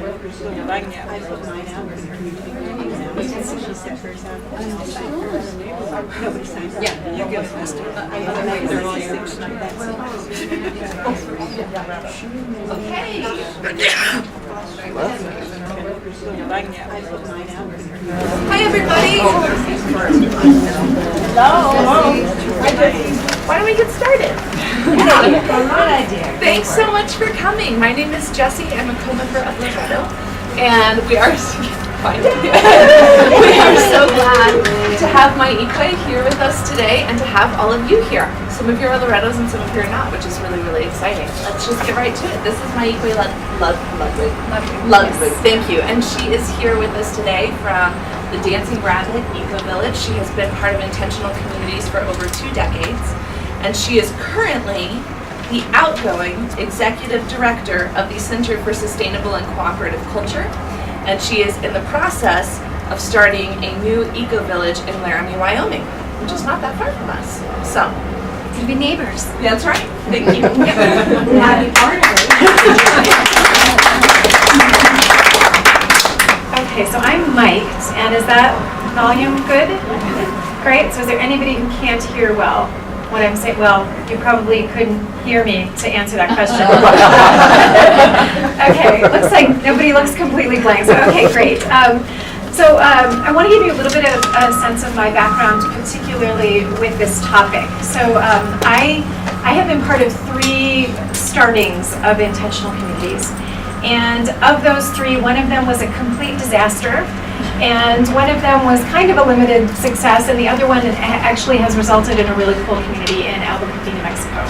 I put mine out. She set hers out. And I'll sign hers. Nobody signs it. Yeah, you get it. They're all six. Okay. I put mine out. Hi, everybody. Hello. Why don't we get started? Good idea. Thanks so much for coming. My name is Jessie. I'm a co-member of Loretto, and we are we are so glad to have my Ikwe here with us today, and to have all of you here. Some of you are Lorettos and some of you are not, which is really, really exciting. Let's just get right to it. This is my Ikwe Ludwig. Thank you. And she is here with us today from the Dancing Rabbit Eco Village. She has been part of Intentional Communities for over 2 decades, and she is currently the outgoing executive director of the Center for Sustainable and Cooperative Culture, and she is in the process of starting a new eco village in Laramie, Wyoming, which is not that far from us. So, to be neighbors. That's right. Thank you. Happy part of it. Okay, so I'm mic'd, and is that volume good? Great. So is there anybody who can't hear well what I'm saying? Well, you probably couldn't hear me to answer that question. Okay, looks like nobody looks completely blank. So okay, great. I want to give you a little bit of a sense of my background, particularly with this topic. So I have been part of 3 startings of intentional communities. And of those 3, one of them was a complete disaster, and one of them was kind of a limited success, and the other one actually has resulted in a really cool community in Albuquerque, New Mexico.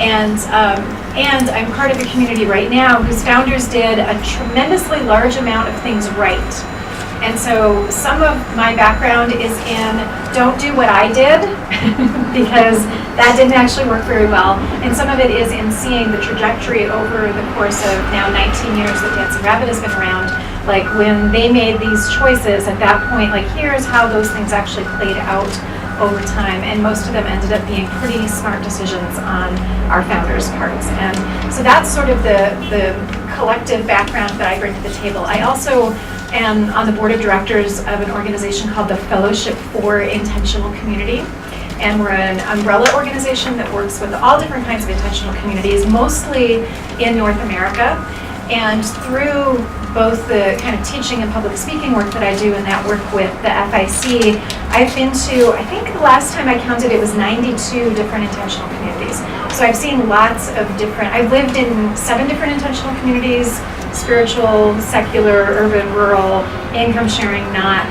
And I'm part of a community right now whose founders did a tremendously large amount of things right. And so some of my background is in don't do what I did because that didn't actually work very well. And some of it is in seeing the trajectory over the course of now 19 years that Dancing Rabbit has been around. Like when they made these choices at that point, like here's how those things actually played out over time. And most of them ended up being pretty smart decisions on our founders' parts. And so that's sort of the collective background that I bring to the table. I also am on the board of directors of an organization called the Fellowship for Intentional Community. And we're an umbrella organization that works with all different kinds of intentional communities, mostly in North America. And through both the kind of teaching and public speaking work that I do and that work with the FIC, I've been to, I think the last time I counted it was 92 different intentional communities. So I've seen lots of different, I've lived in 7 different intentional communities, spiritual, secular, urban, rural, income sharing, not.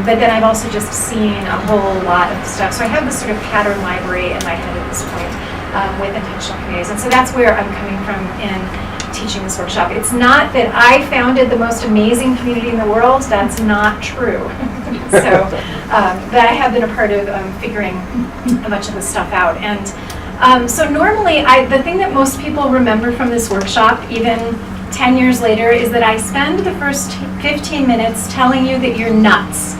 But then I've also just seen a whole lot of stuff. So I have this sort of pattern library in my head at this point with intentional communities. And so that's where I'm coming from in teaching this workshop. It's not that I founded the most amazing community in the world. That's not true. So that I have been a part of figuring a bunch of this stuff out. And so normally, the thing that most people remember from this workshop, even 10 years later, is that I spend the first 15 minutes telling you that you're nuts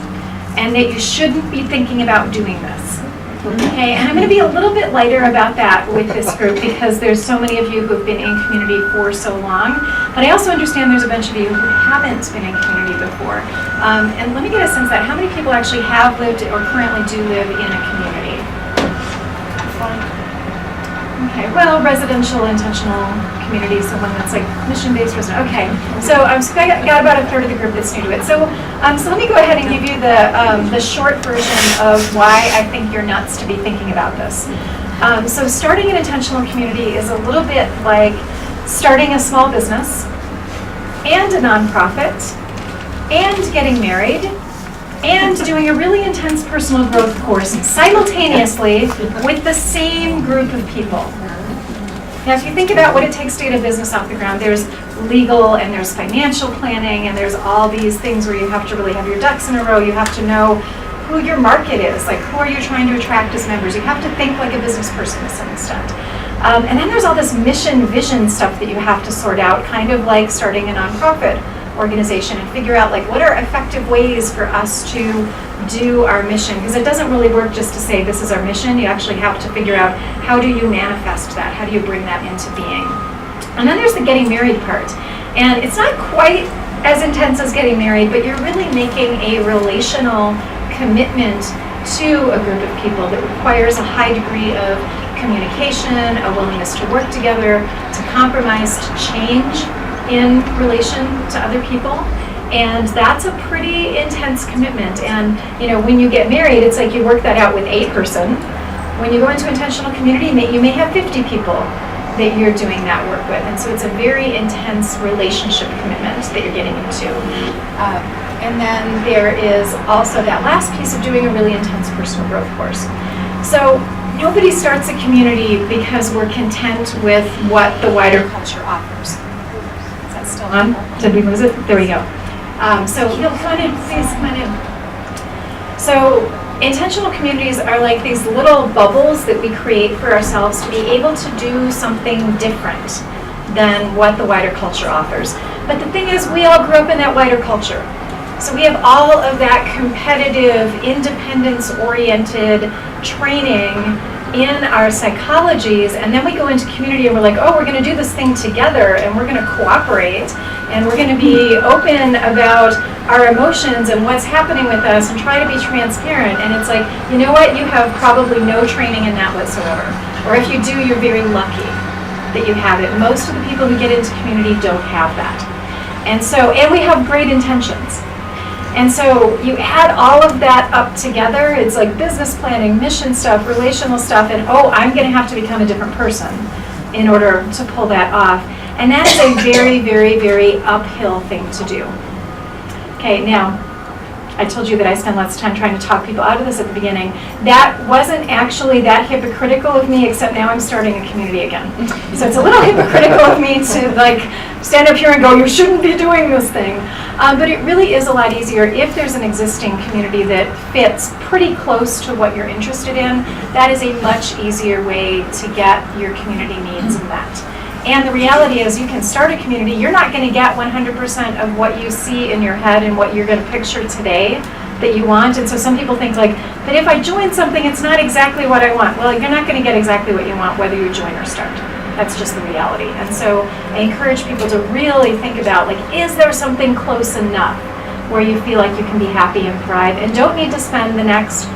and that you shouldn't be thinking about doing this. Okay, and I'm going to be a little bit lighter about that with this group because there's so many of you who've been in community for so long, but I also understand there's a bunch of you who haven't been in community before. And let me get a sense that how many people actually have lived or currently do live in a community? Okay, well, residential, intentional community, someone that's like mission-based resident. Okay, so I got about a third of the group that's new to it. So let me go ahead and give you the short version of why I think you're nuts to be thinking about this. So starting an intentional community is a little bit like starting a small business and a nonprofit and getting married and doing a really intense personal growth course simultaneously with the same group of people. Now, if you think about what it takes to get a business off the ground, there's legal and there's financial planning and there's all these things where you have to really have your ducks in a row. You have to know who your market is, like who are you trying to attract as members. You have to think like a business person to some extent. And then there's all this mission, vision stuff that you have to sort out, kind of like starting a nonprofit organization and figure out like what are effective ways for us to do our mission, because it doesn't really work just to say this is our mission. You actually have to figure out how do you manifest that, how do you bring that into being. And then there's the getting married part. And it's not quite as intense as getting married, but you're really making a relational commitment to a group of people that requires a high degree of communication, a willingness to work together, to compromise, to change in relation to other people. And that's a pretty intense commitment. And when you get married, it's like you work that out with a person. When you go into intentional community, you may have 50 people that you're doing that work with. And so it's a very intense relationship commitment that you're getting into. And then there is also that last piece of doing a really intense personal growth course. So nobody starts a community because we're content with what the wider culture offers. Is that still on? Did we lose it? There we go. So you'll come in, please come in. So intentional communities are like these little bubbles that we create for ourselves to be able to do something different than what the wider culture offers. But the thing is, we all grew up in that wider culture. So we have all of that competitive, independence-oriented training in our psychologies, and then we go into community and we're like, oh, we're going to do this thing together, and we're going to cooperate, and we're going to be open about our emotions and what's happening with us and try to be transparent. And it's like, you know what, you have probably no training in that whatsoever. Or if you do, you're very lucky that you have it. Most of the people who get into community don't have that. And we have great intentions. And so you add all of that up together, it's like business planning, mission stuff, relational stuff, and I'm going to have to become a different person in order to pull that off. And that is a very, very, very uphill thing to do. Okay, now, I told you that I spend lots of time trying to talk people out of this at the beginning. That wasn't actually that hypocritical of me, except now I'm starting a community again. So it's a little hypocritical of me to stand up here and go, you shouldn't be doing this thing. But it really is a lot easier if there's an existing community that fits pretty close to what you're interested in. That is a much easier way to get your community needs met. And the reality is you can start a community. You're not going to get 100% of what you see in your head and what you're going to picture today that you want. And so some people think but if I join something, it's not exactly what I want. Well, you're not going to get exactly what you want whether you join or start. That's just the reality. And so I encourage people to really think about, is there something close enough where you feel like you can be happy and thrive and don't need to spend the next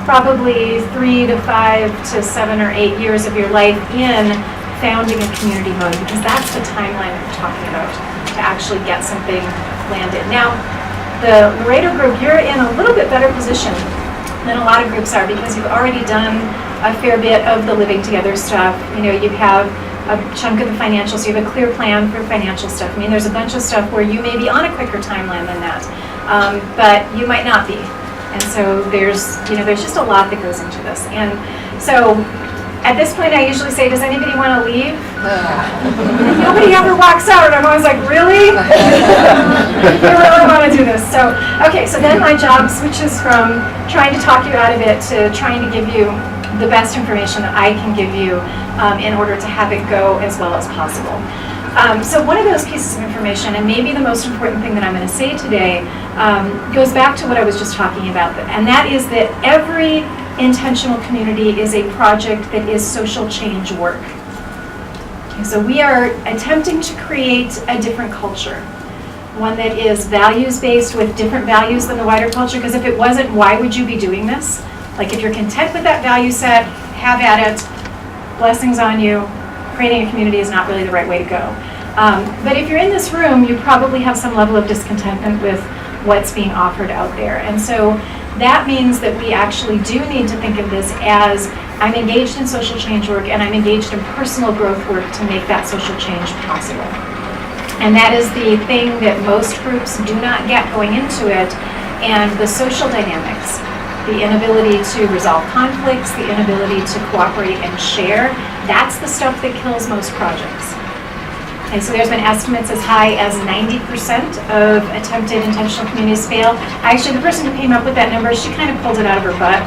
probably 3 to 5 to 7 or 8 years of your life in founding a community mode, because that's the timeline we're talking about to actually get something landed. Now, the Laredo group, you're in a little bit better position than a lot of groups are because you've already done a fair bit of the living together stuff. You have a chunk of the financials, you have a clear plan for financial stuff. There's a bunch of stuff where you may be on a quicker timeline than that, but you might not be. And so there's just a lot that goes into this. And so at this point, I usually say, does anybody want to leave? Nobody ever walks out, and I'm always like, really? I really want to do this. So then my job switches from trying to talk you out of it to trying to give you the best information that I can give you in order to have it go as well as possible. So one of those pieces of information, and maybe the most important thing that I'm going to say today, goes back to what I was just talking about, and that is that every intentional community is a project that is social change work. Okay, so we are attempting to create a different culture, one that is values-based with different values than the wider culture, because if it wasn't, why would you be doing this? If you're content with that value set, have at it, blessings on you. Creating a community is not really the right way to go. But if you're in this room, you probably have some level of discontentment with what's being offered out there. And so that means that we actually do need to think of this as I'm engaged in social change work and I'm engaged in personal growth work to make that social change possible. And that is the thing that most groups do not get going into it. And the social dynamics, the inability to resolve conflicts, the inability to cooperate and share, that's the stuff that kills most projects. And so there's been estimates as high as 90% of attempted intentional communities fail. Actually, the person who came up with that number, she kind of pulled it out of her butt.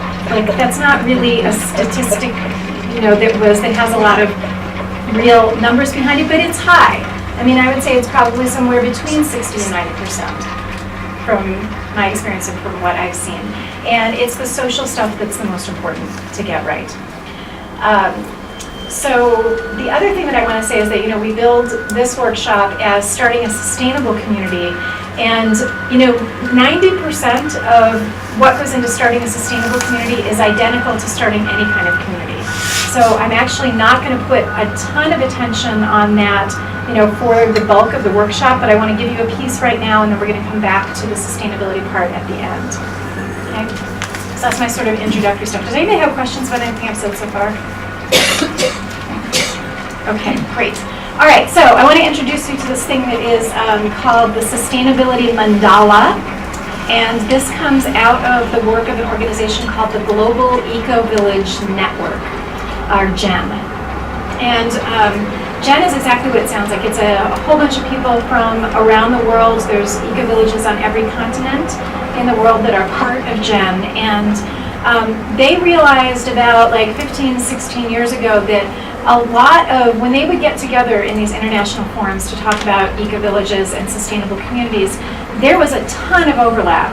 That's not really a statistic, that has a lot of real numbers behind it, but it's high. I would say it's probably somewhere between 60 and 90% from my experience and from what I've seen. And it's the social stuff that's the most important to get right. So the other thing that I want to say is that, we build this workshop as starting a sustainable community. And, 90% of what goes into starting a sustainable community is identical to starting any kind of community. So I'm actually not going to put a ton of attention on that, for the bulk of the workshop, but I want to give you a piece right now, and then we're going to come back to the sustainability part at the end. Okay? So that's my sort of introductory stuff. Does anybody have questions about anything I've said so far? Okay, great. All right, so I want to introduce you to this thing that is called the Sustainability Mandala. And this comes out of the work of an organization called the Global Eco-Village Network, or GEN. And GEN is exactly what it sounds like. It's a whole bunch of people from around the world. There's eco-villages on every continent in the world that are part of GEN. And they realized about 15, 16 years ago that a lot of, when they would get together in these international forums to talk about eco-villages and sustainable communities, there was a ton of overlap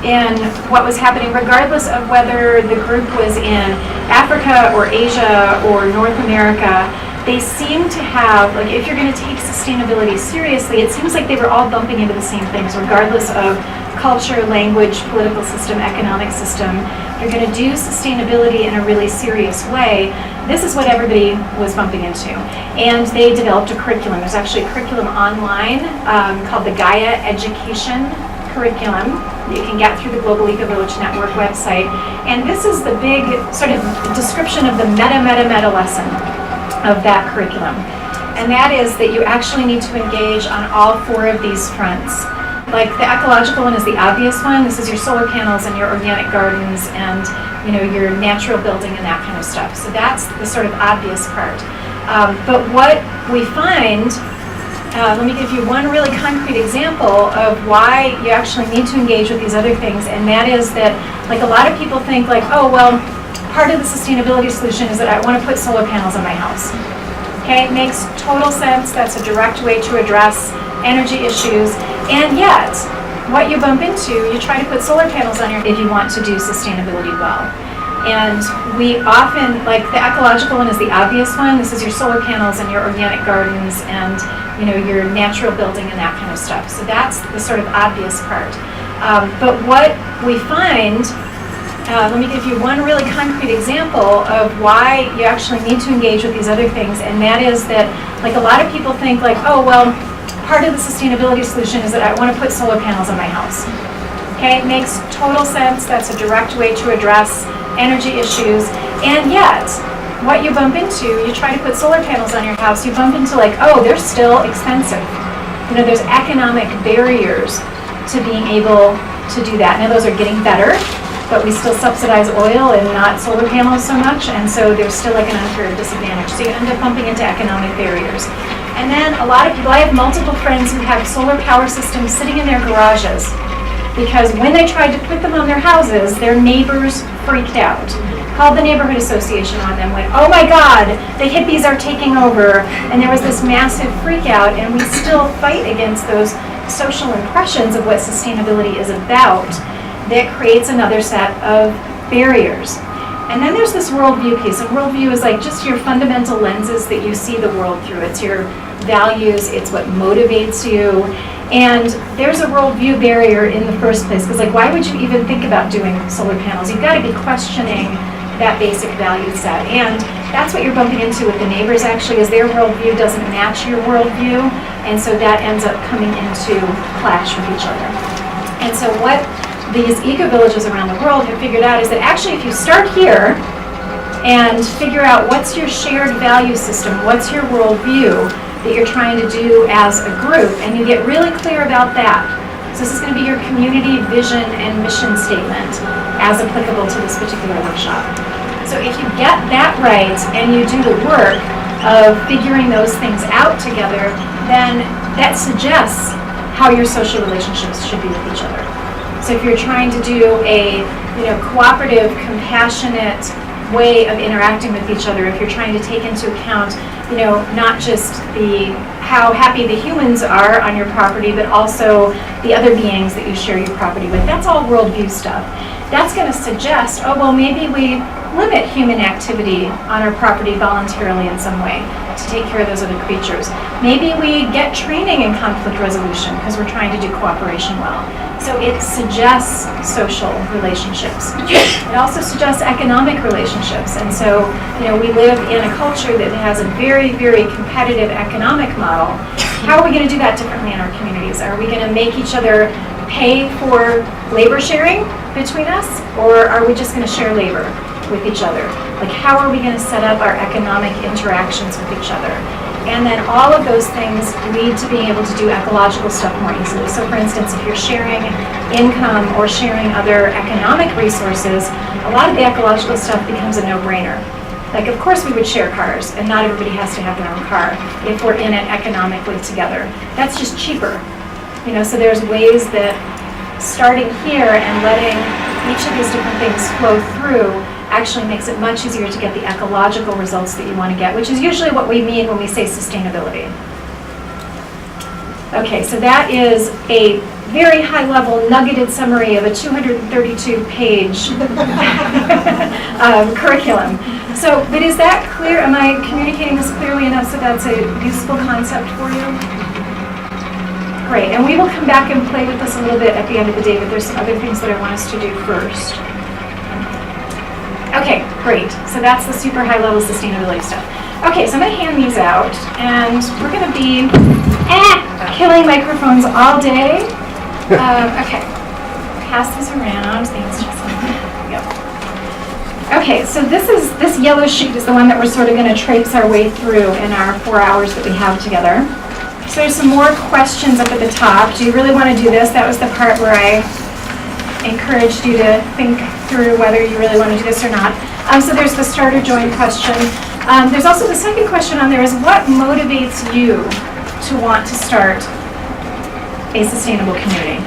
in what was happening, regardless of whether the group was in Africa or Asia or North America. They seem to have, if you're going to take sustainability seriously, it seems like they were all bumping into the same things, regardless of culture, language, political system, economic system. You're going to do sustainability in a really serious way. This is what everybody was bumping into. And they developed a curriculum. There's actually a curriculum online called the Gaia Education Curriculum that you can get through the Global Eco-Village Network website. And this is the big sort of description of the meta lesson of that curriculum. And that is that you actually need to engage on all 4 of these fronts. The ecological one is the obvious one. This is your solar panels and your organic gardens and your natural building and that kind of stuff. So that's the sort of obvious part. But what we find, let me give you one really concrete example of why you actually need to engage with these other things, and that is that a lot of people think oh, well, part of the sustainability solution is that I want to put solar panels on my house. Okay, it makes total sense. That's a direct way to address energy issues. And yet, what you bump into, you try to put solar panels on if you want to do sustainability well. And we often, the ecological one is the obvious one. This is your solar panels and your organic gardens and your natural building and that kind of stuff. So that's the sort of obvious part. But what we find, let me give you one really concrete example of why you actually need to engage with these other things, and that is that a lot of people think oh, well, part of the sustainability solution is that I want to put solar panels on my house. Okay, it makes total sense. That's a direct way to address energy issues. And yet, what you bump into, you try to put solar panels on your house, you bump into oh, they're still expensive. There's economic barriers to being able to do that. Now those are getting better, but we still subsidize oil and not solar panels so much, and so there's still an unfair disadvantage. So you end up bumping into economic barriers. And then a lot of people, I have multiple friends who have solar power systems sitting in their garages because when they tried to put them on their houses, their neighbors freaked out. Called the neighborhood association on them, went, oh my God, the hippies are taking over. And there was this massive freak out, and we still fight against those social impressions of what sustainability is about that creates another set of barriers. And then there's this worldview piece, and worldview is just your fundamental lenses that you see the world through. It's your values, it's what motivates you, and there's a worldview barrier in the first place, because why would you even think about doing solar panels? You've got to be questioning that basic value set, and that's what you're bumping into with the neighbors actually, is their worldview doesn't match your worldview, and so that ends up coming into clash with each other. And so what these eco-villages around the world have figured out is that actually if you start here and figure out what's your shared value system, what's your worldview that you're trying to do as a group, and you get really clear about that. So this is going to be your community vision and mission statement as applicable to this particular workshop. So if you get that right and you do the work of figuring those things out together, then that suggests how your social relationships should be with each other. So if you're trying to do a cooperative, compassionate way of interacting with each other, if you're trying to take into account not just how happy the humans are on your property, but also the other beings that you share your property with, that's all worldview stuff. That's going to suggest, oh well, maybe we limit human activity on our property voluntarily in some way to take care of those other creatures. Maybe we get training in conflict resolution because we're trying to do cooperation well. So it suggests social relationships. It also suggests economic relationships. And so, we live in a culture that has a very, very competitive economic model. How are we going to do that differently in our communities? Are we going to make each other pay for labor sharing between us, or are we just going to share labor with each other? Like, how are we going to set up our economic interactions with each other? And then all of those things lead to being able to do ecological stuff more easily. So for instance, if you're sharing income or sharing other economic resources, a lot of the ecological stuff becomes a no-brainer. Like, of course we would share cars, and not everybody has to have their own car if we're in it economically together. That's just cheaper. So there's ways that starting here and letting each of these different things flow through actually makes it much easier to get the ecological results that you want to get, which is usually what we mean when we say sustainability. Okay, so that is a very high-level, nuggeted summary of a 232-page curriculum. So, but is that clear? Am I communicating this clearly enough so that's a useful concept for you? Great, and we will come back and play with this a little bit at the end of the day, but there's some other things that I want us to do first. Okay, great. So that's the super high-level sustainability stuff. Okay, so I'm going to hand these out, and we're going to be killing microphones all day. Okay, pass these around. Thanks, Justin. Yep. Okay, so this yellow sheet is the one that we're sort of going to traipse our way through in our 4 hours that we have together. So there's some more questions up at the top. Do you really want to do this? That was the part where I encouraged you to think through whether you really want to do this or not. So there's the start or join question. There's also the second question on there is, what motivates you to want to start a sustainable community?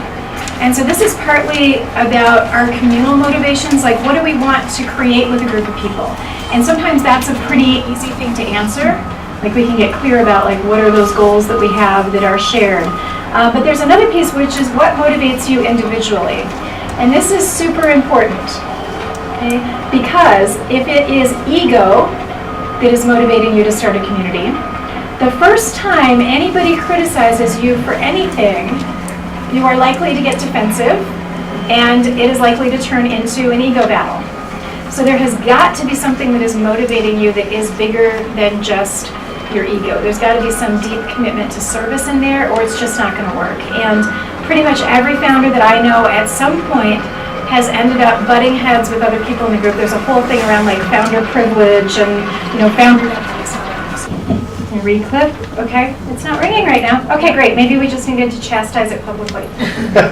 And so this is partly about our communal motivations, like what do we want to create with a group of people? And sometimes that's a pretty easy thing to answer. Like, we can get clear about, like, what are those goals that we have that are shared. But there's another piece, which is what motivates you individually. And this is super important, okay? Because if it is ego that is motivating you to start a community, the first time anybody criticizes you for anything, you are likely to get defensive, and it is likely to turn into an ego battle. So there has got to be something that is motivating you that is bigger than just your ego. There's got to be some deep commitment to service in there, or it's just not going to work. And pretty much every founder that I know at some point has ended up butting heads with other people in the group. There's a whole thing around like founder privilege and founder. Can you read clip? Okay, it's not ringing right now. Okay, great. Maybe we just needed to chastise it publicly. Is that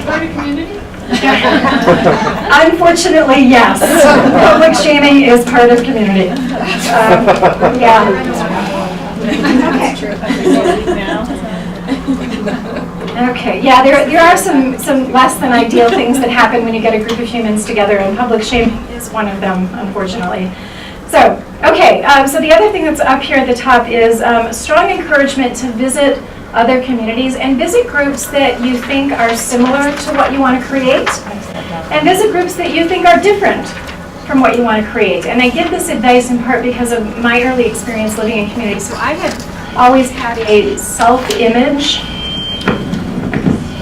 part of community? Unfortunately, yes. Public shaming is part of community. Yeah. Okay. Yeah, there are some less than ideal things that happen when you get a group of humans together, and public shaming is one of them, unfortunately. So, okay. So the other thing that's up here at the top is strong encouragement to visit other communities and visit groups that you think are similar to what you want to create, and visit groups that you think are different from what you want to create. And I give this advice in part because of my early experience living in communities. So I had always had a self-image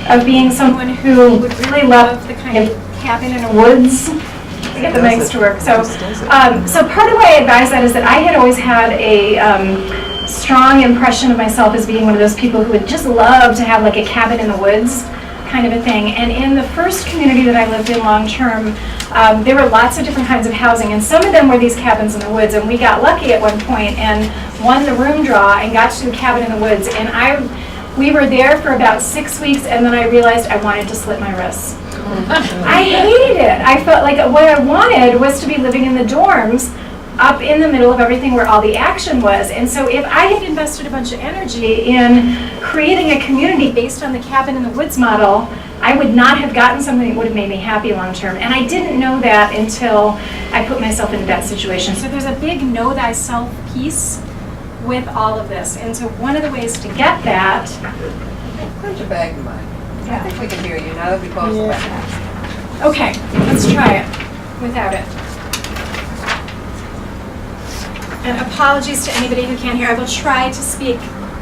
of being someone who would really love the kind of cabin in the woods to get the mics to work. So part of why I advise that is that I had always had a strong impression of myself as being one of those people who would just love to have like a cabin in the woods kind of a thing. And in the first community that I lived in long term, there were lots of different kinds of housing, and some of them were these cabins in the woods, and we got lucky at one point and won the room draw and got to do a cabin in the woods. And we were there for about 6 weeks, and then I realized I wanted to slit my wrists. I hated it. I felt like what I wanted was to be living in the dorms up in the middle of everything where all the action was. And so if I had invested a bunch of energy in creating a community based on the cabin in the woods model, I would not have gotten something that would have made me happy long term. And I didn't know that until I put myself into that situation. So there's a big know thyself piece with all of this. And so one of the ways to get that... Put your bag in mine. I think we can hear you now that we close the back. Okay, let's try it. without it. And apologies to anybody who can't hear. I will try to speak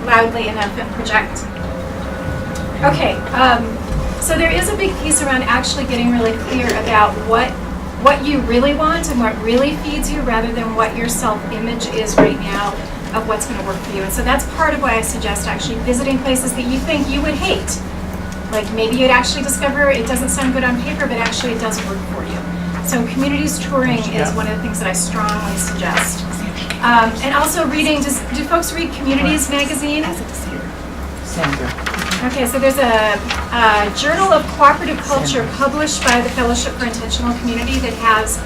loudly enough and project. Okay, so there is a big piece around actually getting really clear about what you really want and what really feeds you rather than what your self-image is right now of what's going to work for you. And so that's part of why I suggest actually visiting places that you think you would hate. Like maybe you'd actually discover it doesn't sound good on paper, but actually it does work for you. So communities touring is one of the things that I strongly suggest. And also reading, do folks read Communities magazine? Sandra. Okay, so there's a Journal of Cooperative Culture published by the Fellowship for Intentional Community that has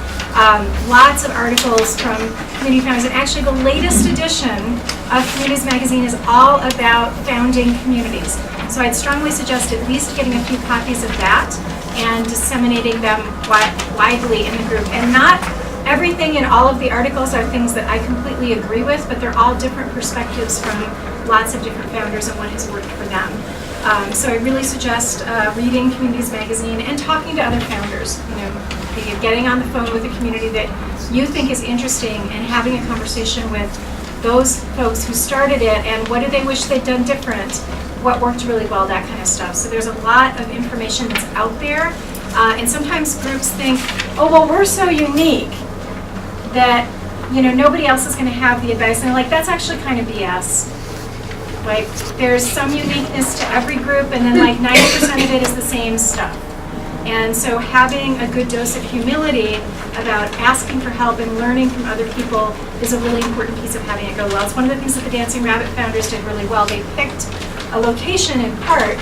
lots of articles from community founders. And actually the latest edition of Communities magazine is all about founding communities. So I'd strongly suggest at least getting a few copies of that and disseminating them widely in the group. And not everything in all of the articles are things that I completely agree with, but they're all different perspectives from lots of different founders and what has worked for them. So I really suggest reading Communities magazine and talking to other founders. You know, getting on the phone with a community that you think is interesting and having a conversation with those folks who started it and what do they wish they'd done different, what worked really well, that kind of stuff. So there's a lot of information that's out there, and sometimes groups think, oh well, we're so unique that nobody else is going to have the advice, and they're like, that's actually kind of BS. Like, there's some uniqueness to every group, and then like 90% of it is the same stuff. And so having a good dose of humility about asking for help and learning from other people is a really important piece of having it go well. It's one of the things that the Dancing Rabbit founders did really well. They picked a location in part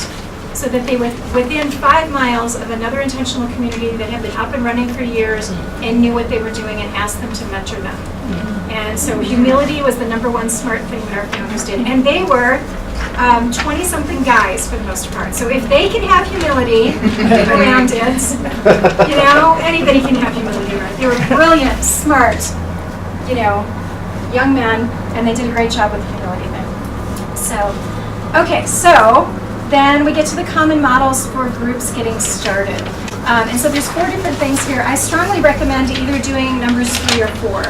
so that they were within 5 miles of another intentional community that had been up and running for years and knew what they were doing and asked them to mentor them. And so humility was the #1 smart thing that our founders did. And they were 20-something guys for the most part. So if they can have humility around it, anybody can have humility around it. They were brilliant, smart, young men, and they did a great job with the humility thing. So then we get to the common models for groups getting started. And so there's 4 different things here. I strongly recommend either doing numbers 3 or 4.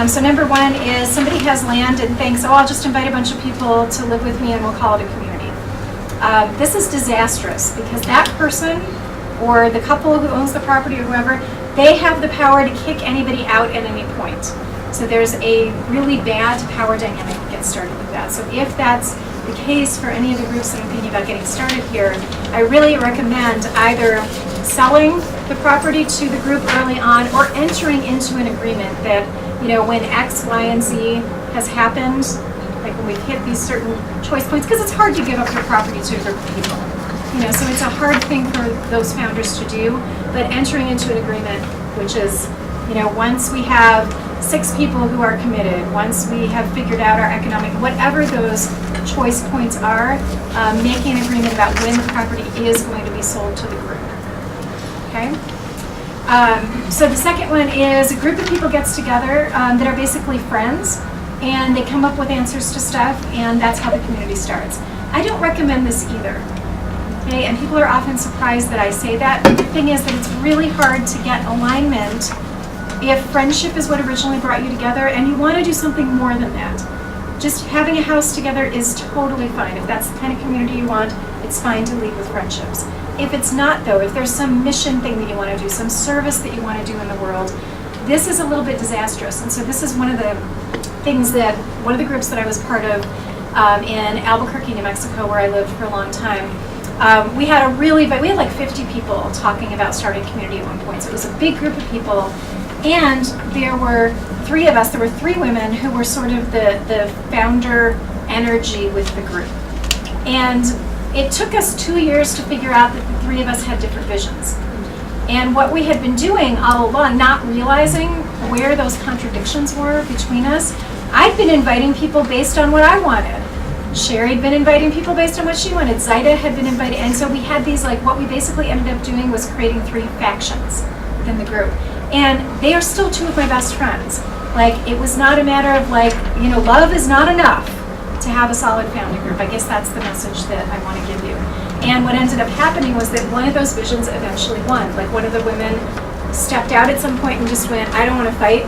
So number 1 is somebody has land and thinks, oh, I'll just invite a bunch of people to live with me and we'll call it a community. This is disastrous because that person or the couple who owns the property or whoever, they have the power to kick anybody out at any point. So there's a really bad power dynamic that gets started with that. So if that's the case for any of the groups that are thinking about getting started here, I really recommend either selling the property to the group early on or entering into an agreement that, when X, Y, and Z has happened, like when we've hit these certain choice points, because it's hard to give up your property to a group of people. So it's a hard thing for those founders to do, but entering into an agreement, which is, once we have 6 people who are committed, once we have figured out our economic, whatever those choice points are, making an agreement about when the property is going to be sold to the group. Okay? So the second one is a group of people gets together that are basically friends, and they come up with answers to stuff, and that's how the community starts. I don't recommend this either. Okay? And people are often surprised that I say that, but the thing is that it's really hard to get alignment if friendship is what originally brought you together and you want to do something more than that. Just having a house together is totally fine. If that's the kind of community you want, it's fine to lead with friendships. If it's not, though, if there's some mission thing that you want to do, some service that you want to do in the world, this is a little bit disastrous. And so this is one of the things that, one of the groups that I was part of in Albuquerque, New Mexico, where I lived for a long time. We had like 50 people talking about starting a community at one point. So it was a big group of people. And there were 3 of us, there were 3 women who were sort of the founder energy with the group. And it took us 2 years to figure out that the 3 of us had different visions. And what we had been doing all along, not realizing where those contradictions were between us, I'd been inviting people based on what I wanted. Sherry had been inviting people based on what she wanted. Zaida had been inviting, and so we had these, what we basically ended up doing was creating 3 factions within the group. And they are still 2 of my best friends. It was not a matter of love is not enough to have a solid founding group. I guess that's the message that I want to give you. And what ended up happening was that one of those visions eventually won. One of the women stepped out at some point and just went, I don't want to fight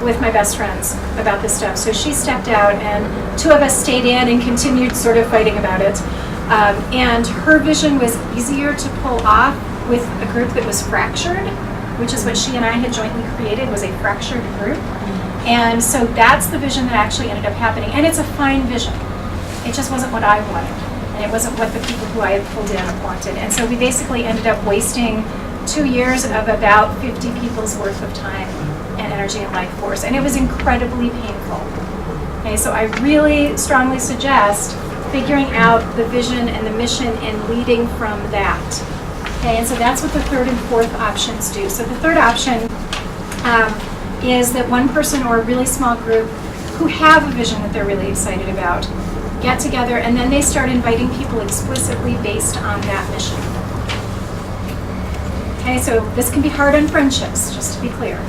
with my best friends about this stuff. So she stepped out, and two of us stayed in and continued sort of fighting about it. And her vision was easier to pull off with a group that was fractured, which is what she and I had jointly created, was a fractured group. And so that's the vision that actually ended up happening. And it's a fine vision. It just wasn't what I wanted. And it wasn't what the people who I had pulled in wanted. And so we basically ended up wasting 2 years of about 50 people's worth of time and energy and life force. And it was incredibly painful. Okay, so I really strongly suggest figuring out the vision and the mission and leading from that. Okay, and so that's what the third and fourth options do. So the third option is that one person or a really small group who have a vision that they're really excited about get together, and then they start inviting people explicitly based on that mission. Okay, so this can be hard on friendships, just to be clear.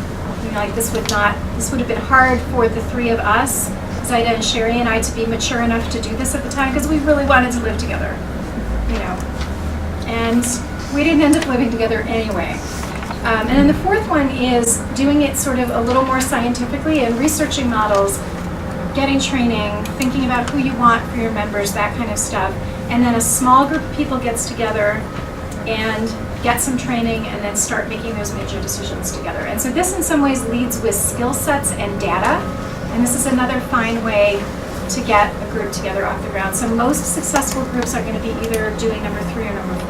You know, like this would have been hard for the three of us, Zaida and Sherry and I, to be mature enough to do this at the time, because we really wanted to live together, you know. And we didn't end up living together anyway. And then the fourth one is doing it sort of a little more scientifically and researching models, getting training, thinking about who you want for your members, that kind of stuff. And then a small group of people gets together and get some training and then start making those major decisions together. And so this in some ways leads with skill sets and data. And this is another fine way to get a group together off the ground. So most successful groups are going to be either doing number 3 or number 4.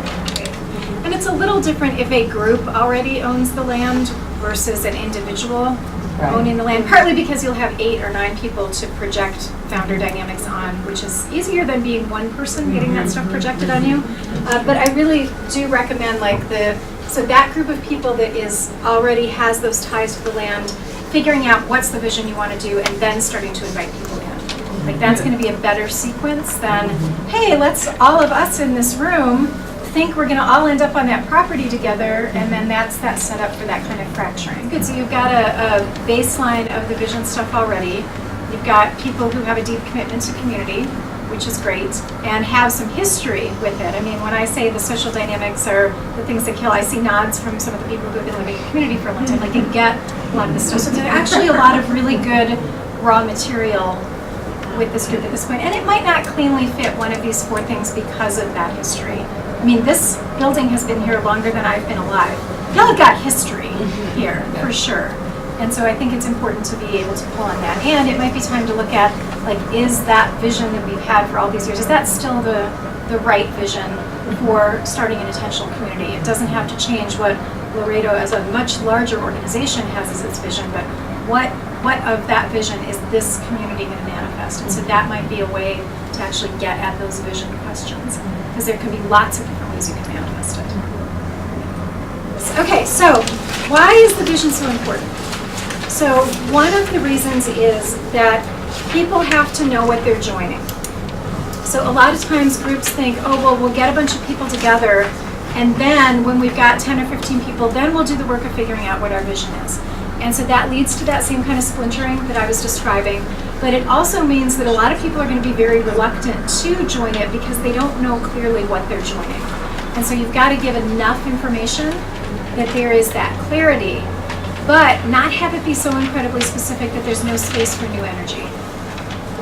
And it's a little different if a group already owns the land versus an individual owning the land, partly because you'll have 8 or 9 people to project founder dynamics on, which is easier than being one person getting that stuff projected on you. But I really do recommend so that group of people that already has those ties to the land, figuring out what's the vision you want to do and then starting to invite people in. Like that's going to be a better sequence than, hey, let's all of us in this room think we're going to all end up on that property together, and then that's that setup for that kind of fracturing. Good, so you've got a baseline of the vision stuff already. You've got people who have a deep commitment to community, which is great, and have some history with it. I mean, when I say the social dynamics are the things that kill, I see nods from some of the people who have been living in community for a long time. Like, you get a lot of this stuff. So there's actually a lot of really good raw material with this group at this point. And it might not cleanly fit one of these 4 things because of that history. I mean, this building has been here longer than I've been alive. Y'all have got history here, for sure. And so I think it's important to be able to pull on that. And it might be time to look at, like, is that vision that we've had for all these years, is that still the right vision for starting an intentional community? It doesn't have to change what Laredo as a much larger organization has as its vision, but what of that vision is this community going to manifest? And so that might be a way to actually get at those vision questions, because there can be lots of different ways you can manifest it. Okay, so why is the vision so important? So one of the reasons is that people have to know what they're joining. So a lot of times groups think, oh, well, we'll get a bunch of people together, and then when we've got 10 or 15 people, then we'll do the work of figuring out what our vision is. And so that leads to that same kind of splintering that I was describing. But it also means that a lot of people are going to be very reluctant to join it because they don't know clearly what they're joining. And so you've got to give enough information that there is that clarity, but not have it be so incredibly specific that there's no space for new energy.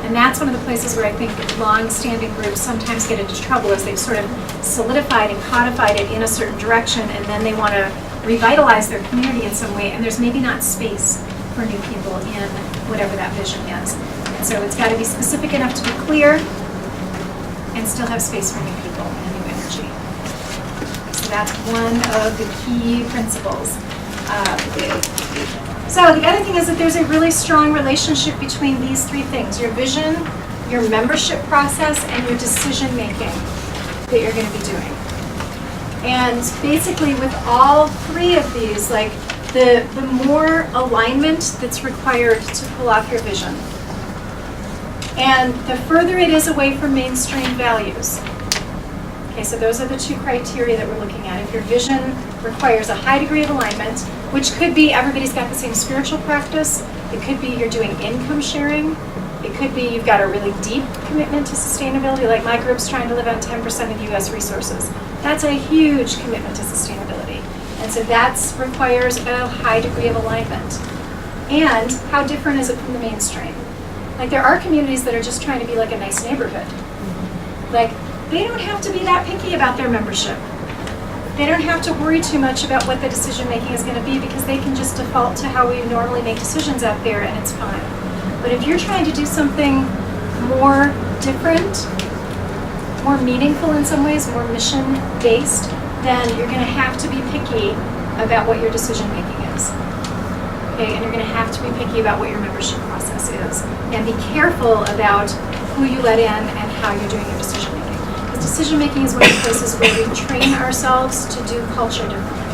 And that's one of the places where I think long-standing groups sometimes get into trouble, is they've sort of solidified and codified it in a certain direction, and then they want to revitalize their community in some way, and there's maybe not space for new people in whatever that vision is. And so it's got to be specific enough to be clear and still have space for new people and new energy. So that's one of the key principles. So the other thing is that there's a really strong relationship between these 3 things: your vision, your membership process, and your decision making that you're going to be doing. And basically with all 3 of these, like the more alignment that's required to pull off your vision, and the further it is away from mainstream values. Okay, so those are the 2 criteria that we're looking at. If your vision requires a high degree of alignment, which could be everybody's got the same spiritual practice, it could be you're doing income sharing, it could be you've got a really deep commitment to sustainability, like my group's trying to live on 10% of U.S. resources. That's a huge commitment to sustainability. And so that requires a high degree of alignment. And how different is it from the mainstream? Like there are communities that are just trying to be like a nice neighborhood. Like they don't have to be that picky about their membership. They don't have to worry too much about what the decision making is going to be because they can just default to how we normally make decisions out there and it's fine. But if you're trying to do something more different, more meaningful in some ways, more mission based, then you're going to have to be picky about what your decision making is. Okay, and you're going to have to be picky about what your membership process is. And be careful about who you let in and how you're doing your decision making. Because decision making is one of the places where we train ourselves to do culture differently.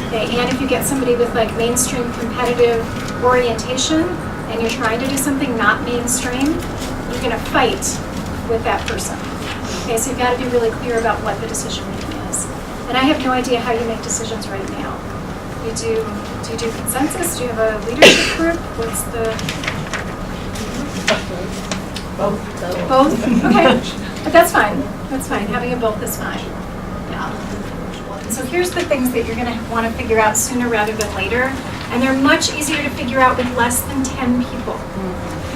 Okay, and if you get somebody with like mainstream competitive orientation and you're trying to do something not mainstream, you're going to fight with that person. Okay, so you've got to be really clear about what the decision making is. And I have no idea how you make decisions right now. Do you do consensus? Do you have a leadership group? What's the... Both? Okay, but that's fine. That's fine. Having a both is fine. Yeah. So here's the things that you're going to want to figure out sooner rather than later. And they're much easier to figure out with less than 10 people.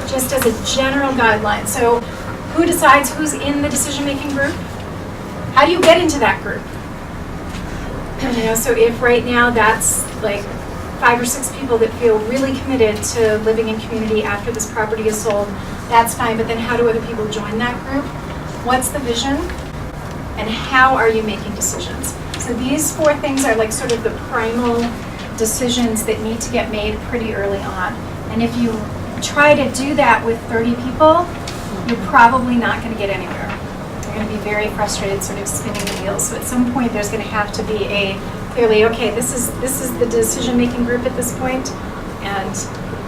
Just as a general guideline. So who decides who's in the decision-making group? How do you get into that group? You know, so if right now that's like 5 or 6 people that feel really committed to living in community after this property is sold, that's fine, but then how do other people join that group? What's the vision? And how are you making decisions? So these 4 things are like sort of the primal decisions that need to get made pretty early on. And if you try to do that with 30 people, you're probably not going to get anywhere. You're going to be very frustrated sort of spinning the wheels. So at some point there's going to have to be a clearly, okay, this is the decision-making group at this point, and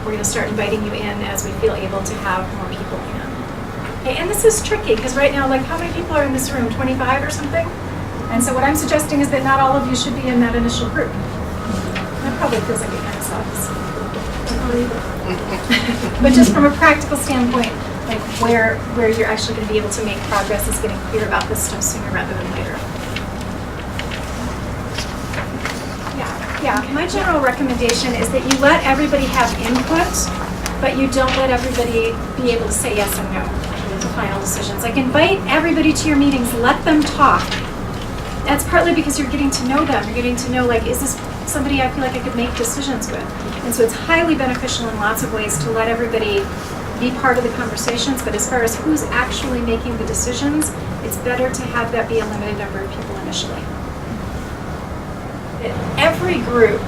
we're going to start inviting you in as we feel able to have more people in. Okay, and this is tricky because right now, like how many people are in this room? 25 or something? And so what I'm suggesting is that not all of you should be in that initial group. That probably feels like it kind of sucks. But just from a practical standpoint, like where you're actually going to be able to make progress is getting clear about this stuff sooner rather than later. Yeah. My general recommendation is that you let everybody have input, but you don't let everybody be able to say yes and no to final decisions. Like invite everybody to your meetings, let them talk. That's partly because you're getting to know them. You're getting to know, like, is this somebody I feel like I could make decisions with? And so it's highly beneficial in lots of ways to let everybody be part of the conversations, but as far as who's actually making the decisions, it's better to have that be a limited number of people initially. Every group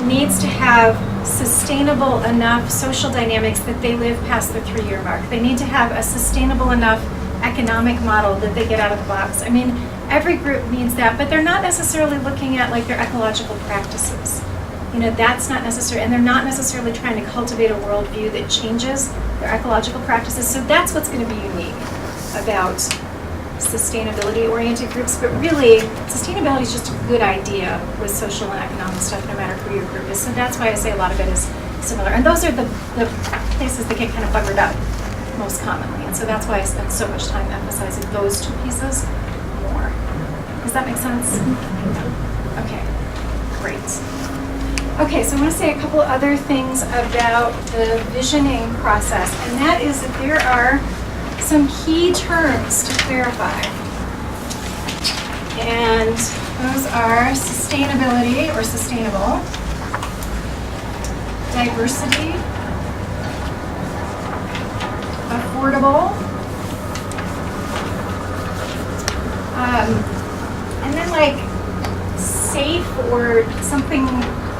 needs to have sustainable enough social dynamics that they live past the 3-year mark. They need to have a sustainable enough economic model that they get out of the box. I mean, every group needs that, but they're not necessarily looking at like their ecological practices. You know, that's not necessary, and they're not necessarily trying to cultivate a worldview that changes their ecological practices. So that's what's going to be unique about sustainability-oriented groups. But really, sustainability is just a good idea with social and economic stuff, no matter who your group is. So that's why I say a lot of it is similar. And those are the places that get kind of buggered up most commonly. And so that's why I spend so much time emphasizing those 2 pieces more. Does that make sense? Okay, great. Okay, so I want to say a couple other things about the visioning process, and that is that there are some key terms to clarify. And those are sustainability or sustainable, diversity, affordable, and then like safe or something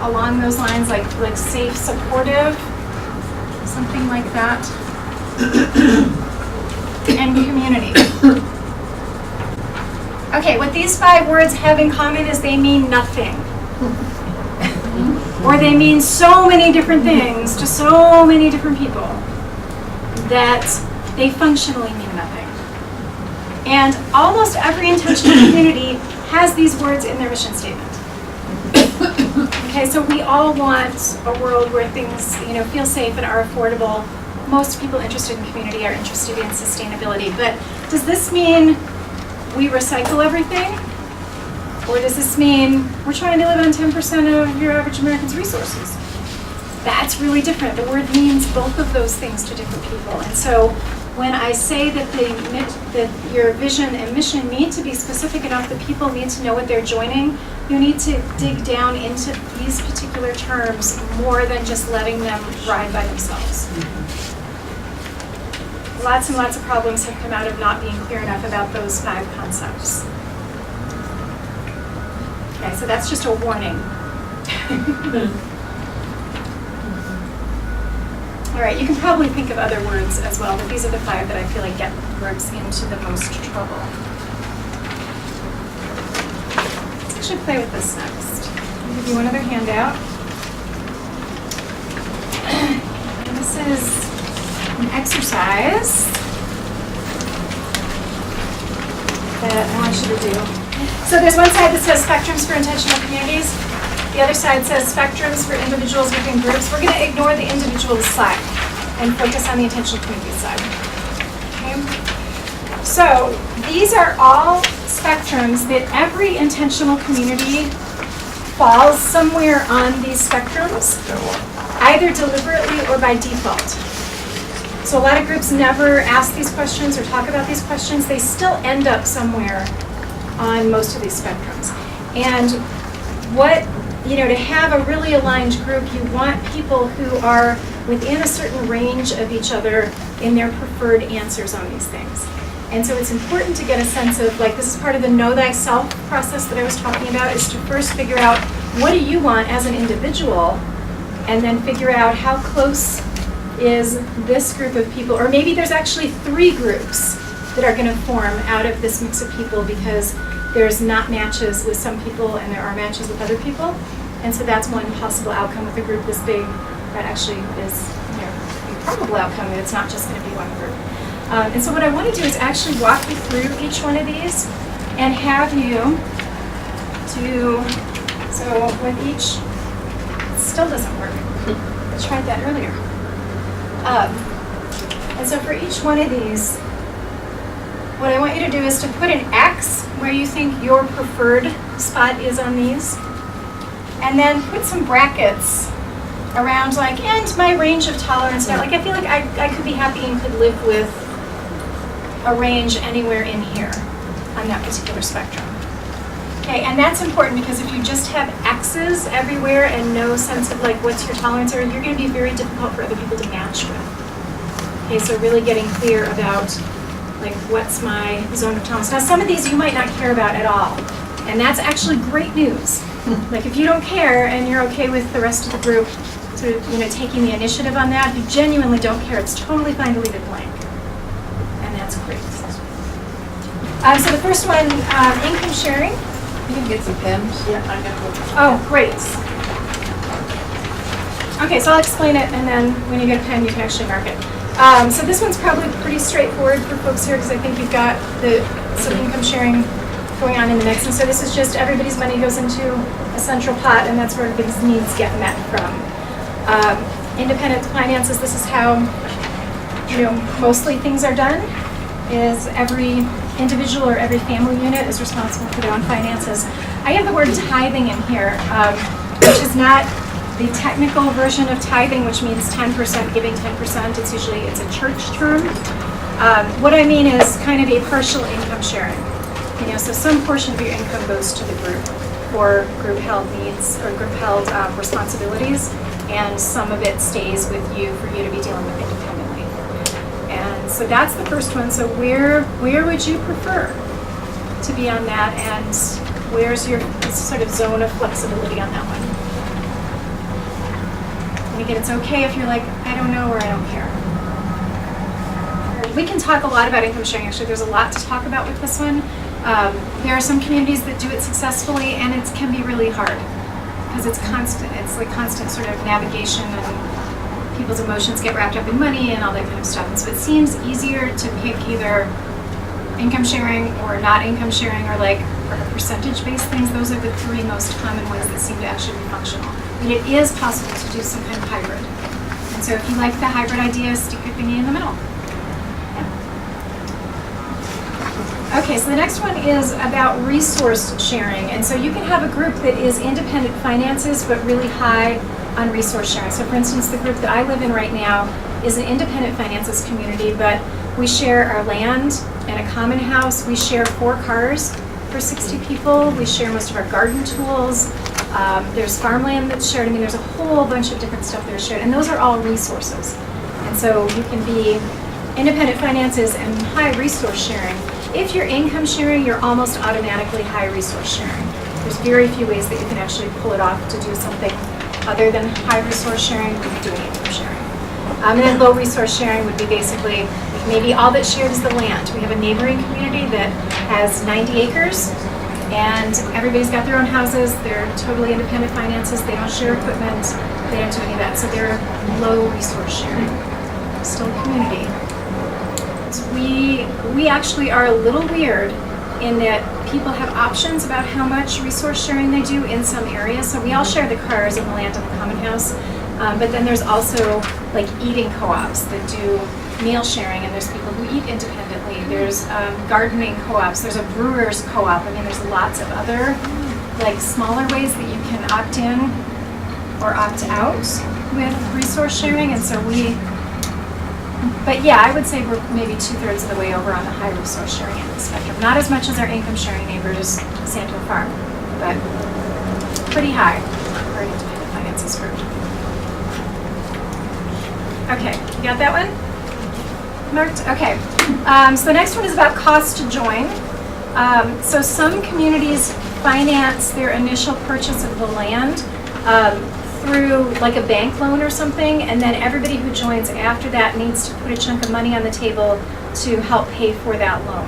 along those lines, like safe, supportive, something like that, and community. Okay, what these 5 words have in common is they mean nothing. Or they mean so many different things to so many different people that they functionally mean nothing. And almost every intentional community has these words in their mission statement. Okay, so we all want a world where things, feel safe and are affordable. Most people interested in community are interested in sustainability. But does this mean we recycle everything? Or does this mean we're trying to live on 10% of your average American's resources? That's really different. The word means both of those things to different people. And so when I say that that your vision and mission need to be specific enough that people need to know what they're joining, you need to dig down into these particular terms more than just letting them ride by themselves. Lots and lots of problems have come out of not being clear enough about those 5 concepts. Okay, so that's just a warning. All right, you can probably think of other words as well, but these are the 5 that I feel like get groups into the most trouble. Let's actually play with this next. I'll give you one other handout. And this is an exercise that I want you to do. So there's one side that says spectrums for intentional communities. The other side says spectrums for individuals within groups. We're going to ignore the individual side and focus on the intentional community side. Okay? So these are all spectrums that every intentional community falls somewhere on these spectrums, either deliberately or by default. So a lot of groups never ask these questions or talk about these questions. They still end up somewhere on most of these spectrums. And to have a really aligned group, you want people who are within a certain range of each other in their preferred answers on these things. And so it's important to get a sense of, this is part of the know thyself process that I was talking about, is to first figure out what do you want as an individual, and then figure out how close is this group of people, or maybe there's actually 3 groups that are going to form out of this mix of people because there's not matches with some people and there are matches with other people. And so that's one possible outcome with a group this big. That actually is a probable outcome that it's not just going to be one group. And so what I want to do is actually walk you through each one of these and have you do, so with each, it still doesn't work. I tried that earlier. And so for each one of these, what I want you to do is to put an X where you think your preferred spot is on these, and then put some brackets around and my range of tolerance. Now, I feel like I could be happy and could live with a range anywhere in here on that particular spectrum. Okay, and that's important because if you just have X's everywhere and no sense of what's your tolerance area, you're going to be very difficult for other people to match with. Okay, so really getting clear about what's my zone of tolerance. Now some of these you might not care about at all, and that's actually great news. If you don't care and you're okay with the rest of the group sort of taking the initiative on that, if you genuinely don't care, it's totally fine to leave it blank, and that's great. So the first one, income sharing. You can get some pens. Yeah, I know. Oh, great. Okay, so I'll explain it, and then when you get a pen, you can actually mark it. So this one's probably pretty straightforward for folks here because I think you've got some income sharing going on in the mix. And so this is just everybody's money goes into a central pot, and that's where everybody's needs get met from. Independent finances, this is how mostly things are done, is every individual or every family unit is responsible for their own finances. I have the word tithing in here, which is not the technical version of tithing, which means 10%, giving 10%. It's a church term. What I mean is kind of a partial income sharing. So some portion of your income goes to the group for group held needs or group held responsibilities, and some of it stays with you for you to be dealing with independently. And so that's the first one. So where would you prefer to be on that, and where's your sort of zone of flexibility on that one? And again, it's okay if you're I don't know or I don't care. We can talk a lot about income sharing. Actually, there's a lot to talk about with this one. There are some communities that do it successfully, and it can be really hard because it's constant. It's constant sort of navigation, and people's emotions get wrapped up in money and all that kind of stuff. And so it seems easier to pick either income sharing or not income sharing, or percentage-based things. Those are the 3 most common ones that seem to actually be functional. But it is possible to do some kind of hybrid. And so if you like the hybrid idea, stick your thingy in the middle. Okay, so the next one is about resource sharing. And so you can have a group that is independent finances but really high on resource sharing. So for instance, the group that I live in right now is an independent finances community, but we share our land and a common house. We share 4 cars for 60 people. We share most of our garden tools. There's farmland that's shared. I mean, there's a whole bunch of different stuff that are shared, and those are all resources. And so you can be independent finances and high resource sharing. If you're income sharing, you're almost automatically high resource sharing. There's very few ways that you can actually pull it off to do something other than high resource sharing when you're doing income sharing. And then low resource sharing would be basically maybe all that's shared is the land. We have a neighboring community that has 90 acres and everybody's got their own houses. They're totally independent finances. They don't share equipment. They don't do any of that. So they're low resource sharing. Still a community. So we actually are a little weird in that people have options about how much resource sharing they do in some areas. So we all share the cars and the land and the common house. But then there's also like eating co-ops that do meal sharing, and there's people who eat independently. There's gardening co-ops. There's a brewer's co-op. I mean, there's lots of other like smaller ways that you can opt in or opt out with resource sharing. And so but yeah, I would say we're maybe 2/3 of the way over on the high resource sharing end of the spectrum. Not as much as our income sharing neighbors, Sandhill Farm, but pretty high for an independent finances group. Okay, you got that one marked? Okay. So the next one is about cost to join. So some communities finance their initial purchase of the land through like a bank loan or something, and then everybody who joins after that needs to put a chunk of money on the table to help pay for that loan.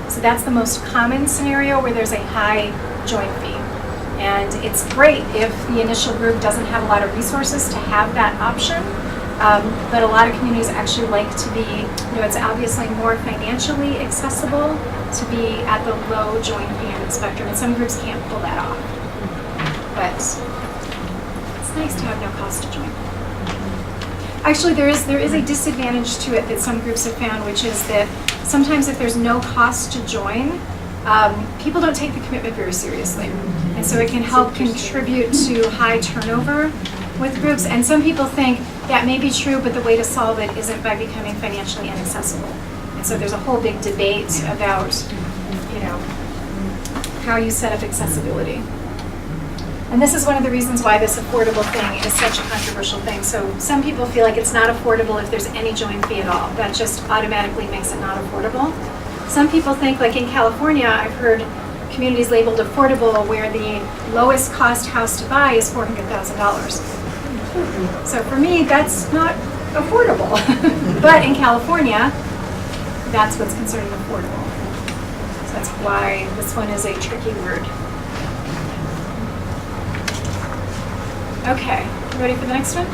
So that's the most common scenario where there's a high join fee. And it's great if the initial group doesn't have a lot of resources to have that option. But a lot of communities actually like to be, it's obviously more financially accessible to be at the low join fee end of the spectrum, and some groups can't pull that off. But it's nice to have no cost to join. Actually, there is a disadvantage to it that some groups have found, which is that sometimes if there's no cost to join, people don't take the commitment very seriously. And so it can help contribute to high turnover with groups. And some people think that may be true, but the way to solve it isn't by becoming financially inaccessible. And so there's a whole big debate about, how you set up accessibility. And this is one of the reasons why this affordable thing is such a controversial thing. So some people feel like it's not affordable if there's any join fee at all. That just automatically makes it not affordable. Some people think, like in California, I've heard communities labeled affordable where the lowest cost house to buy is $400,000. So for me, that's not affordable. But in California, that's what's considered affordable. So that's why this one is a tricky word. Okay, you ready for the next one?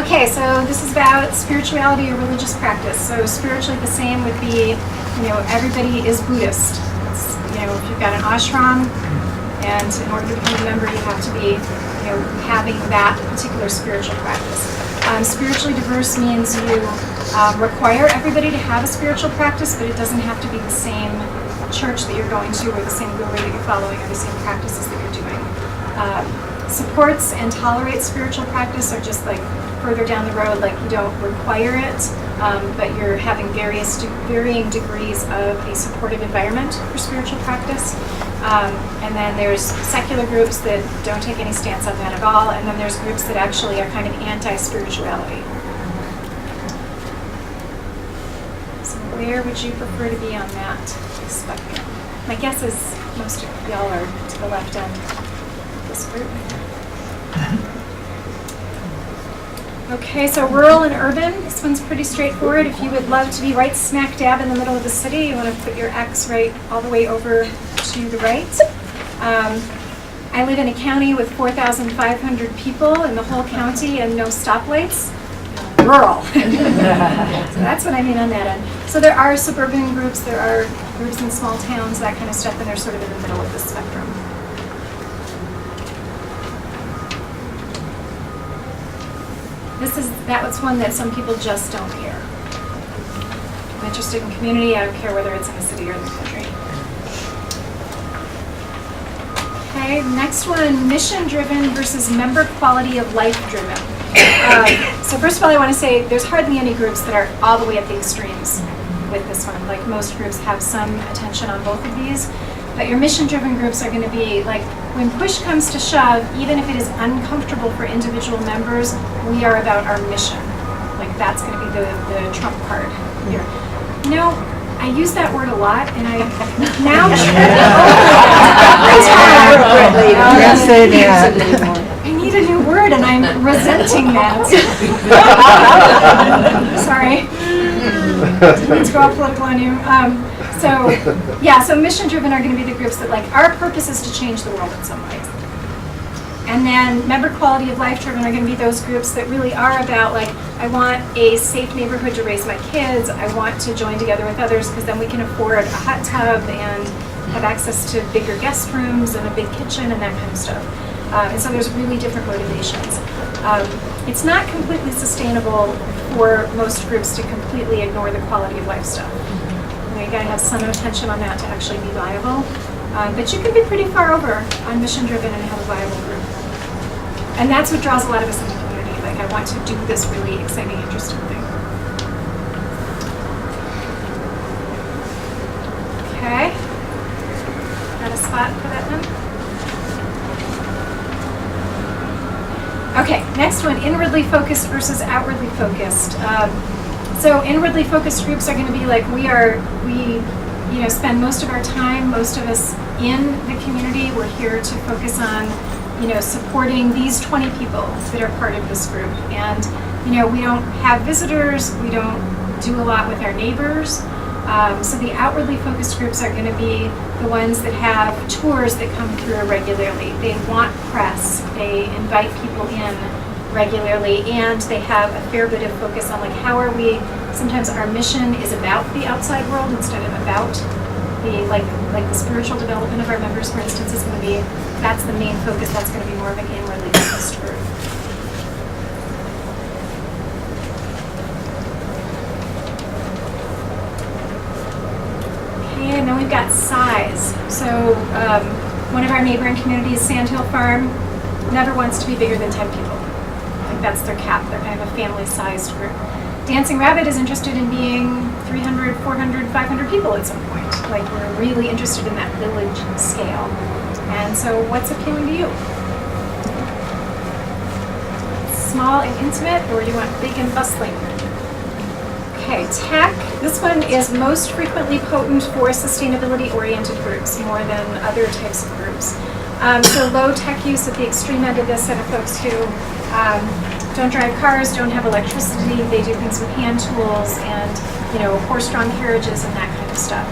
Okay, so this is about spirituality or religious practice. So spiritually the same would be, everybody is Buddhist. It's, if you've got an ashram, and in order to become a member, you have to be, having that particular spiritual practice. Spiritually diverse means you require everybody to have a spiritual practice, but it doesn't have to be the same church that you're going to, or the same guru that you're following, or the same practices that you're doing. Supports and tolerates spiritual practice are just like further down the road, like you don't require it, but you're having varying degrees of a supportive environment for spiritual practice. And then there's secular groups that don't take any stance on that at all, and then there's groups that actually are kind of anti-spirituality. So where would you prefer to be on that spectrum? My guess is most of y'all are to the left end of this group. Okay, so rural and urban, this one's pretty straightforward. If you would love to be right smack dab in the middle of the city, you want to put your X right all the way over to the right. I live in a county with 4,500 people in the whole county and no stoplights. Rural. So that's what I mean on that end. So there are suburban groups, there are groups in small towns, that kind of stuff, and they're sort of in the middle of the spectrum. That was one that some people just don't care. Which interested in community. I don't care whether it's in the city or in the country. Okay, next one, mission-driven versus member quality of life-driven. So first of all, I want to say there's hardly any groups that are all the way at the extremes with this one. Like most groups have some attention on both of these. But your mission-driven groups are going to be like, when push comes to shove, even if it is uncomfortable for individual members, we are about our mission. Like that's going to be the trump card here. You know, I use that word a lot, and I now Yes, it is. I need a new word, and I'm resenting that. Sorry. Didn't mean to go all political on you. So mission-driven are going to be the groups that like, our purpose is to change the world in some ways. And then member quality of life-driven are going to be those groups that really are about like, I want a safe neighborhood to raise my kids. I want to join together with others because then we can afford a hot tub and have access to bigger guest rooms and a big kitchen and that kind of stuff. And so there's really different motivations. It's not completely sustainable for most groups to completely ignore the quality of life stuff. You know, you gotta have some attention on that to actually be viable. But you can be pretty far over on mission-driven and have a viable group. And that's what draws a lot of us in the community. Like, I want to do this really exciting, interesting thing. Okay. Got a spot for that one? Okay, next one, inwardly focused versus outwardly focused. So inwardly focused groups are going to be like, we spend most of our time, most of us in the community. We're here to focus on, supporting these 20 people that are part of this group. And, we don't have visitors. We don't do a lot with our neighbors. So the outwardly focused groups are going to be the ones that have tours that come through regularly. They want press. They invite people in regularly, and they have a fair bit of focus on like, how are we, sometimes our mission is about the outside world instead of about the like the spiritual development of our members, for instance, is going to be, that's the main focus. That's going to be more of an inwardly focused group. Okay, and then we've got size. So one of our neighboring communities, Sandhill Farm, never wants to be bigger than 10 people. Like that's their cap. They're kind of a family-sized group. Dancing Rabbit is interested in being 300, 400, 500 people at some point. Like we're really interested in that village scale. And so what's appealing to you? Small and intimate, or do you want big and bustling? Okay, tech. This one is most frequently potent for sustainability-oriented groups, more than other types of groups. So low tech use at the extreme end of this set of folks who don't drive cars, don't have electricity, they do things with hand tools and, horse-drawn carriages and that kind of stuff.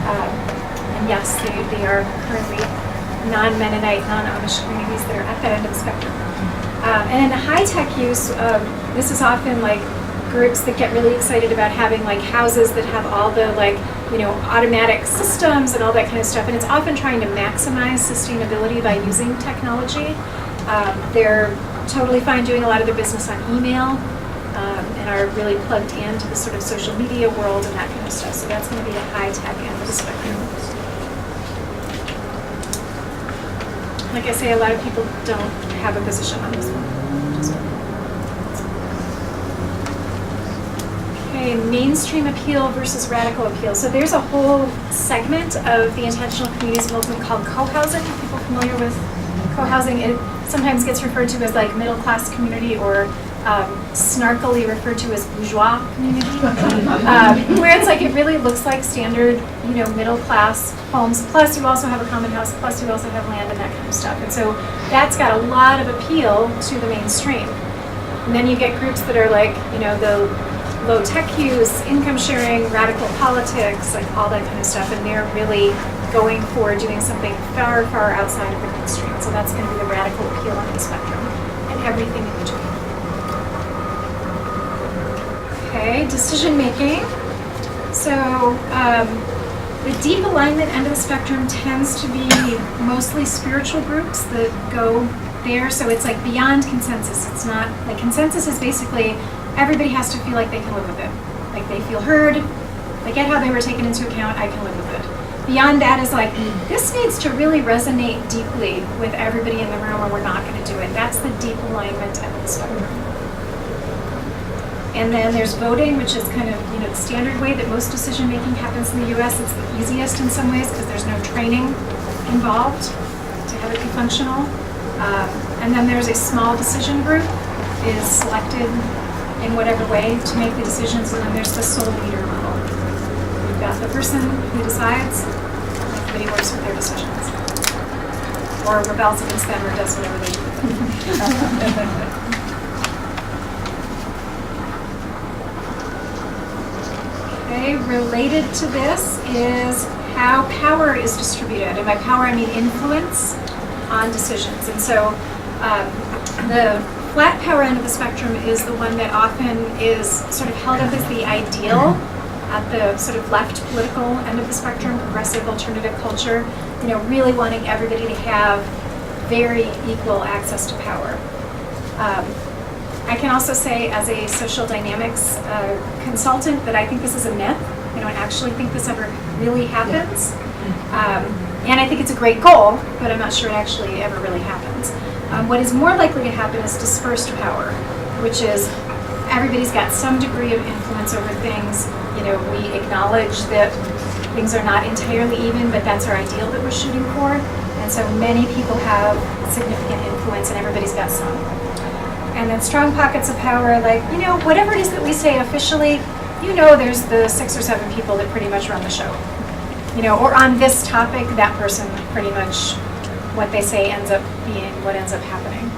And yes, they are currently non-Mennonite, non-Amish communities that are at that end of the spectrum. And in the high-tech use, this is often like groups that get really excited about having like houses that have all the automatic systems and all that kind of stuff. And it's often trying to maximize sustainability by using technology. They're totally fine doing a lot of their business on email and are really plugged into the sort of social media world and that kind of stuff. So that's going to be a high-tech end of the spectrum. Like I say, a lot of people don't have a position on this one. Okay, mainstream appeal versus radical appeal. So there's a whole segment of the intentional communities movement called co-housing. Are people familiar with co-housing? It sometimes gets referred to as like middle-class community, or snarkily referred to as bourgeois community, where it's like it really looks like standard, middle-class homes. Plus, you also have a common house. Plus, you also have land and that kind of stuff. And so that's got a lot of appeal to the mainstream. And then you get groups that are like, the low tech use, income sharing, radical politics, like all that kind of stuff. And they're really going for doing something far, far outside of the mainstream. So that's going to be the radical appeal on the spectrum, and everything in between. Okay, decision making. So the deep alignment end of the spectrum tends to be mostly spiritual groups that go there. So it's like beyond consensus. It's not like consensus is basically everybody has to feel like they can live with it. Like they feel heard, I get how they were taken into account, I can live with it. Beyond that is like, this needs to really resonate deeply with everybody in the room or we're not going to do it. That's the deep alignment end of the spectrum. And then there's voting, which is kind of, the standard way that most decision making happens in the US. It's the easiest in some ways because there's no training involved to have it be functional. And then there's a small decision group is selected in whatever way to make the decisions, and then there's the sole leader level. You've got the person who decides, everybody works with their decisions. Or rebels against them or does whatever they do. Okay, related to this is how power is distributed. And by power, I mean influence on decisions. And so the flat power end of the spectrum is the one that often is sort of held up as the ideal at the sort of left political end of the spectrum, progressive alternative culture, really wanting everybody to have very equal access to power. I can also say as a social dynamics consultant that I think this is a myth. I don't actually think this ever really happens. And I think it's a great goal, but I'm not sure it actually ever really happens. What is more likely to happen is dispersed power, which is everybody's got some degree of influence over things. We acknowledge that things are not entirely even, but that's our ideal that we're shooting for. And so many people have significant influence and everybody's got some. And then strong pockets of power, like, whatever it is that we say officially, there's the 6 or 7 people that pretty much run the show. Or on this topic, that person pretty much, what they say ends up being what ends up happening.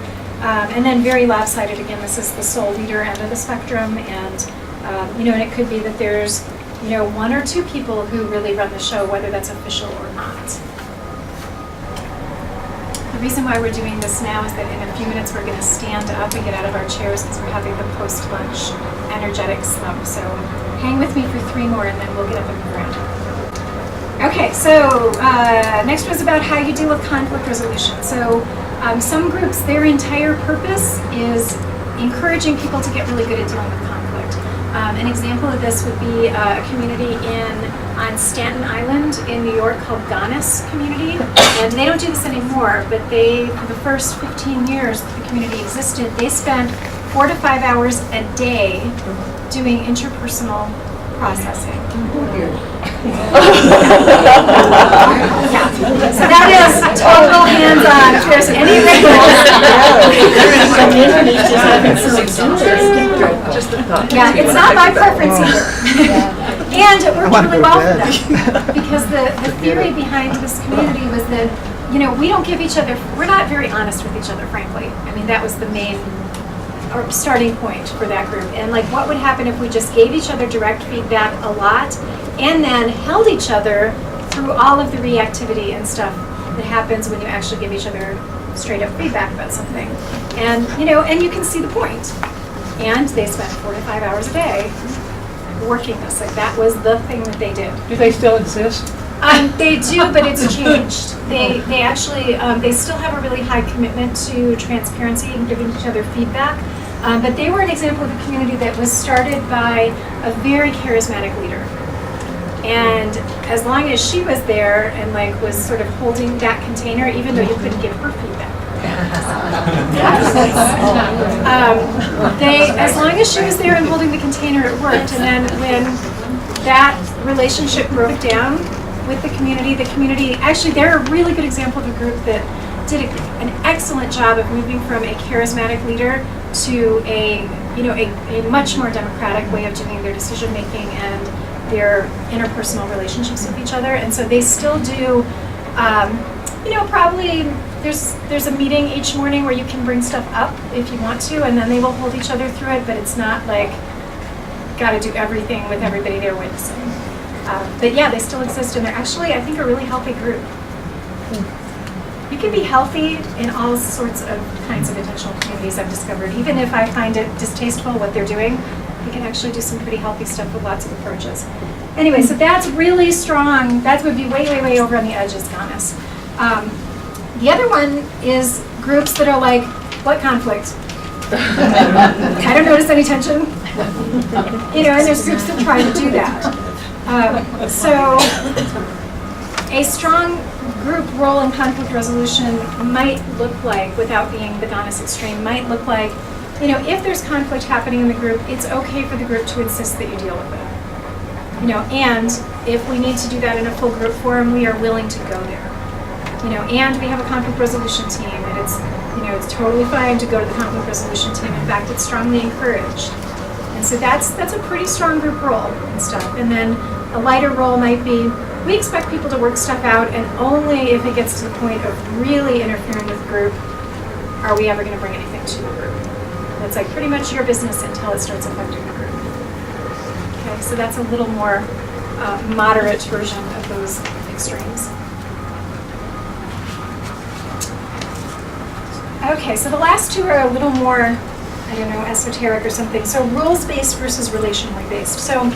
And then very lopsided, again, this is the sole leader end of the spectrum, and and it could be that there's 1 or 2 people who really run the show, whether that's official or not. The reason why we're doing this now is that in a few minutes we're going to stand up and get out of our chairs because we're having the post-lunch energetic slump. So hang with me for 3 more and then we'll get up and move around. Okay, so next was about how you deal with conflict resolution. So some groups, their entire purpose is encouraging people to get really good at dealing with conflict. An example of this would be a community on Staten Island in New York called Gonis Community. And they don't do this anymore, but for the first 15 years that the community existed, they spent 4 to 5 hours a day doing interpersonal processing. Yeah. So that is total hands-on. If there's any yeah, it's not my preference either. And it worked really well for them. Because the theory behind this community was that, we don't give each other, we're not very honest with each other, frankly. I mean, that was the main or starting point for that group. And what would happen if we just gave each other direct feedback a lot and then held each other through all of the reactivity and stuff that happens when you actually give each other straight up feedback about something. And, and you can see the point. And they spent 4 to 5 hours a day working this. That was the thing that they did. Do they still exist? They do, but it's changed. They actually, they still have a really high commitment to transparency and giving each other feedback. But they were an example of a community that was started by a very charismatic leader. And as long as she was there and was sort of holding that container, even though you couldn't give her feedback. As long as she was there and holding the container, it worked. And then when that relationship broke down with the community, actually they're a really good example of a group that did an excellent job of moving from a charismatic leader to a much more democratic way of doing their decision making and their interpersonal relationships with each other. And so they still do, probably there's a meeting each morning where you can bring stuff up if you want to, and then they will hold each other through it, but it's not got to do everything with everybody there witnessing. But yeah, they still exist, and they're actually, I think, a really healthy group. You can be healthy in all sorts of kinds of intentional communities, I've discovered. Even if I find it distasteful what they're doing, you can actually do some pretty healthy stuff with lots of approaches. Anyway, so that's really strong. That would be way, way, way over on the edges, Gonis. The other one is groups that are what conflict? I don't notice any tension. And there's groups that try to do that. So a strong group role in conflict resolution might look like, without being the Goddess extreme, might look like, if there's conflict happening in the group, it's okay for the group to insist that you deal with it. And if we need to do that in a full group forum, we are willing to go there. And we have a conflict resolution team, and it's totally fine to go to the conflict resolution team. In fact, it's strongly encouraged. And so that's a pretty strong group role and stuff. And then a lighter role might be, we expect people to work stuff out, and only if it gets to the point of really interfering with the group are we ever going to bring anything to the group. That's like pretty much your business until it starts affecting the group. Okay, so that's a little more moderate version of those extremes. Okay, so the last two are a little more, esoteric or something. So rules-based versus relationally based. So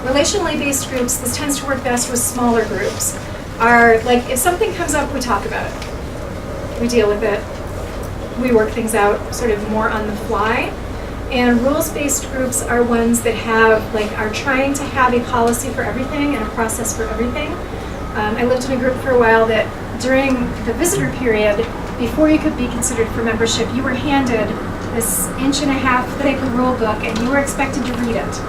relationally based groups, this tends to work best with smaller groups, are like if something comes up, we talk about it. We deal with it. We work things out sort of more on the fly. And rules-based groups are ones that are trying to have a policy for everything and a process for everything. I lived in a group for a while that during the visitor period, before you could be considered for membership, you were handed this 1.5-inch thick rule book and you were expected to read it.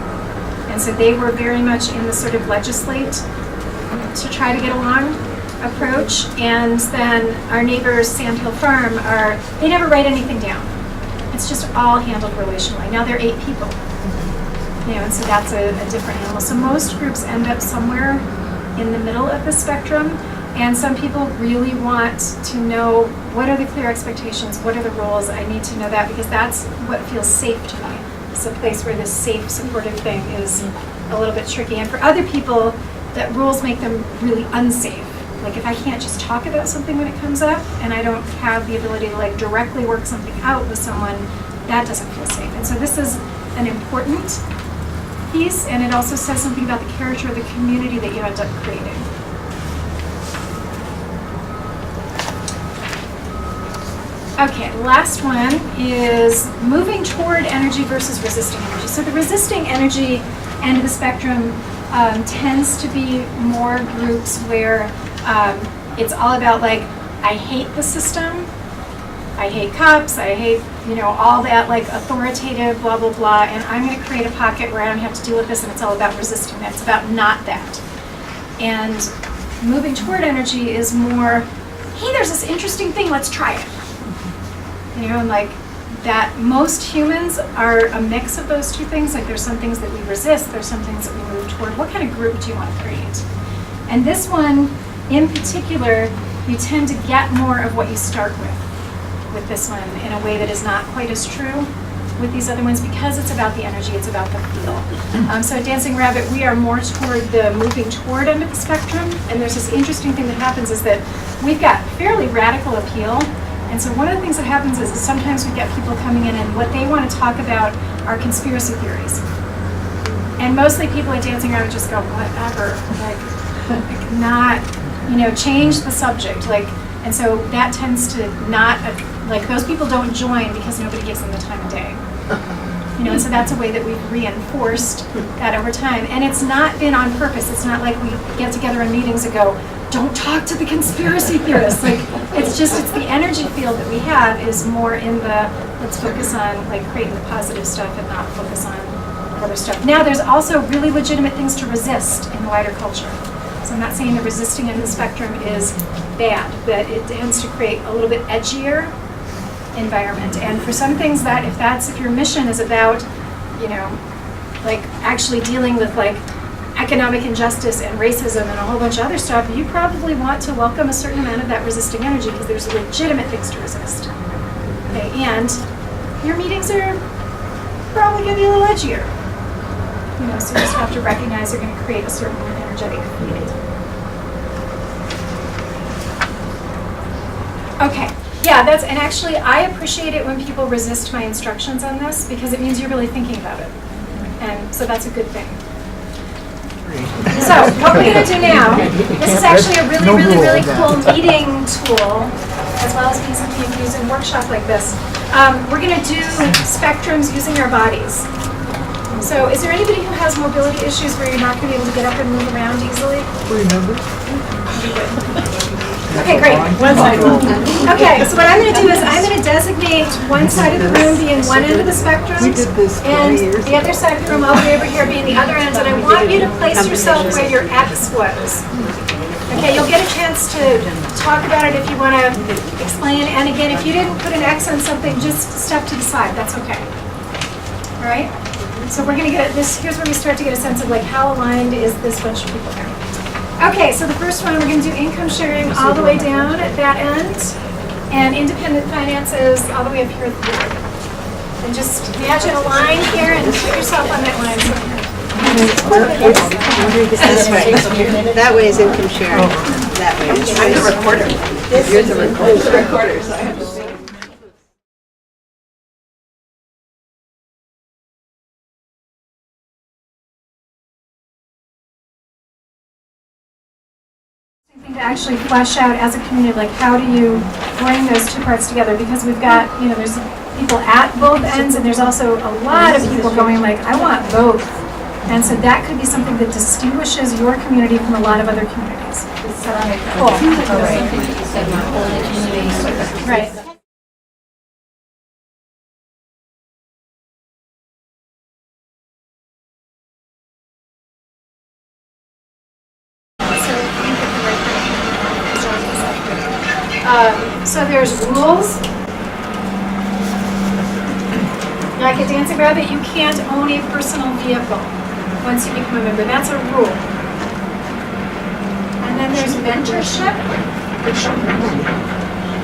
And so they were very much in the sort of legislate to try to get along approach. And then our neighbors, Sandhill Farm, they never write anything down. It's just all handled relationally. Now they're 8 people. And so that's a different animal. So most groups end up somewhere in the middle of the spectrum. And some people really want to know, what are the clear expectations? What are the rules? I need to know that because that's what feels safe to me. It's a place where this safe, supportive thing is a little bit tricky. And for other people, that rules make them really unsafe. Like if I can't just talk about something when it comes up and I don't have the ability to directly work something out with someone, that doesn't feel safe. And so this is an important piece, and it also says something about the character of the community that you end up creating. Okay, last one is moving toward energy versus resisting energy. So the resisting energy end of the spectrum tends to be more groups where it's all about I hate the system, I hate cops, I hate, all that authoritative blah, blah, blah, and I'm going to create a pocket where I don't have to deal with this, and it's all about resisting that. It's about not that. And moving toward energy is more, hey, there's this interesting thing, let's try it. And that most humans are a mix of those two things. There's some things that we resist, there's some things that we move toward. What kind of group do you want to create? And this one, in particular, you tend to get more of what you start with this one in a way that is not quite as true with these other ones because it's about the energy, it's about the feel. So at Dancing Rabbit, we are more toward the moving toward end of the spectrum. And there's this interesting thing that happens is that we've got fairly radical appeal. And so one of the things that happens is sometimes we get people coming in and what they want to talk about are conspiracy theories. And mostly people at Dancing Rabbit just go, whatever, not, change the subject. And so that tends to not, those people don't join because nobody gives them the time of day. And so that's a way that we've reinforced that over time. And it's not been on purpose. It's not like we get together in meetings and go, don't talk to the conspiracy theorists. It's the energy field that we have is more in the, let's focus on creating the positive stuff and not focus on other stuff. Now there's also really legitimate things to resist in the wider culture. So I'm not saying the resisting end of the spectrum is bad, but it tends to create a little bit edgier environment. And for some things if your mission is about, actually dealing with economic injustice and racism and a whole bunch of other stuff, you probably want to welcome a certain amount of that resisting energy because there's legitimate things to resist. Okay, and your meetings are probably going to be a little edgier. So you just have to recognize they're going to create a certain energetic field. Okay, yeah, and actually I appreciate it when people resist my instructions on this because it means you're really thinking about it. And so that's a good thing. So what we're going to do now, this is actually a really cool meeting tool, as well as being something you can use in a workshop like this. We're going to do spectrums using our bodies. So is there anybody who has mobility issues where you're not going to be able to get up and move around easily? Okay, great. One side will. Okay, so what I'm going to do is I'm going to designate one side of the room being one end of the spectrum, and the other side of the room all the way over here being the other end, and I want you to place yourself where your X was. Okay, you'll get a chance to talk about it if you want to explain, and again, if you didn't put an X on something, just step to the side, that's okay. All right? So we're going to get this, here's where we start to get a sense of like how aligned is this bunch of people here. Okay, so the first one, we're going to do income sharing all the way down at that end, and independent finances all the way up here at the board. And just imagine a line here and put yourself on that line. This way. That way is income sharing. That way. I'm the recorder. You're the recorder. So I have to say. Thing to actually flesh out as a community, like how do you bring those two parts together? Because we've got, there's people at both ends, and there's also a lot of people going like, I want both. And so that could be something that distinguishes your community from a lot of other communities. So, cool. Right. So there's rules. Like at Dancing Rabbit, you can't own a personal vehicle once you become a member. That's a rule. And then there's mentorship.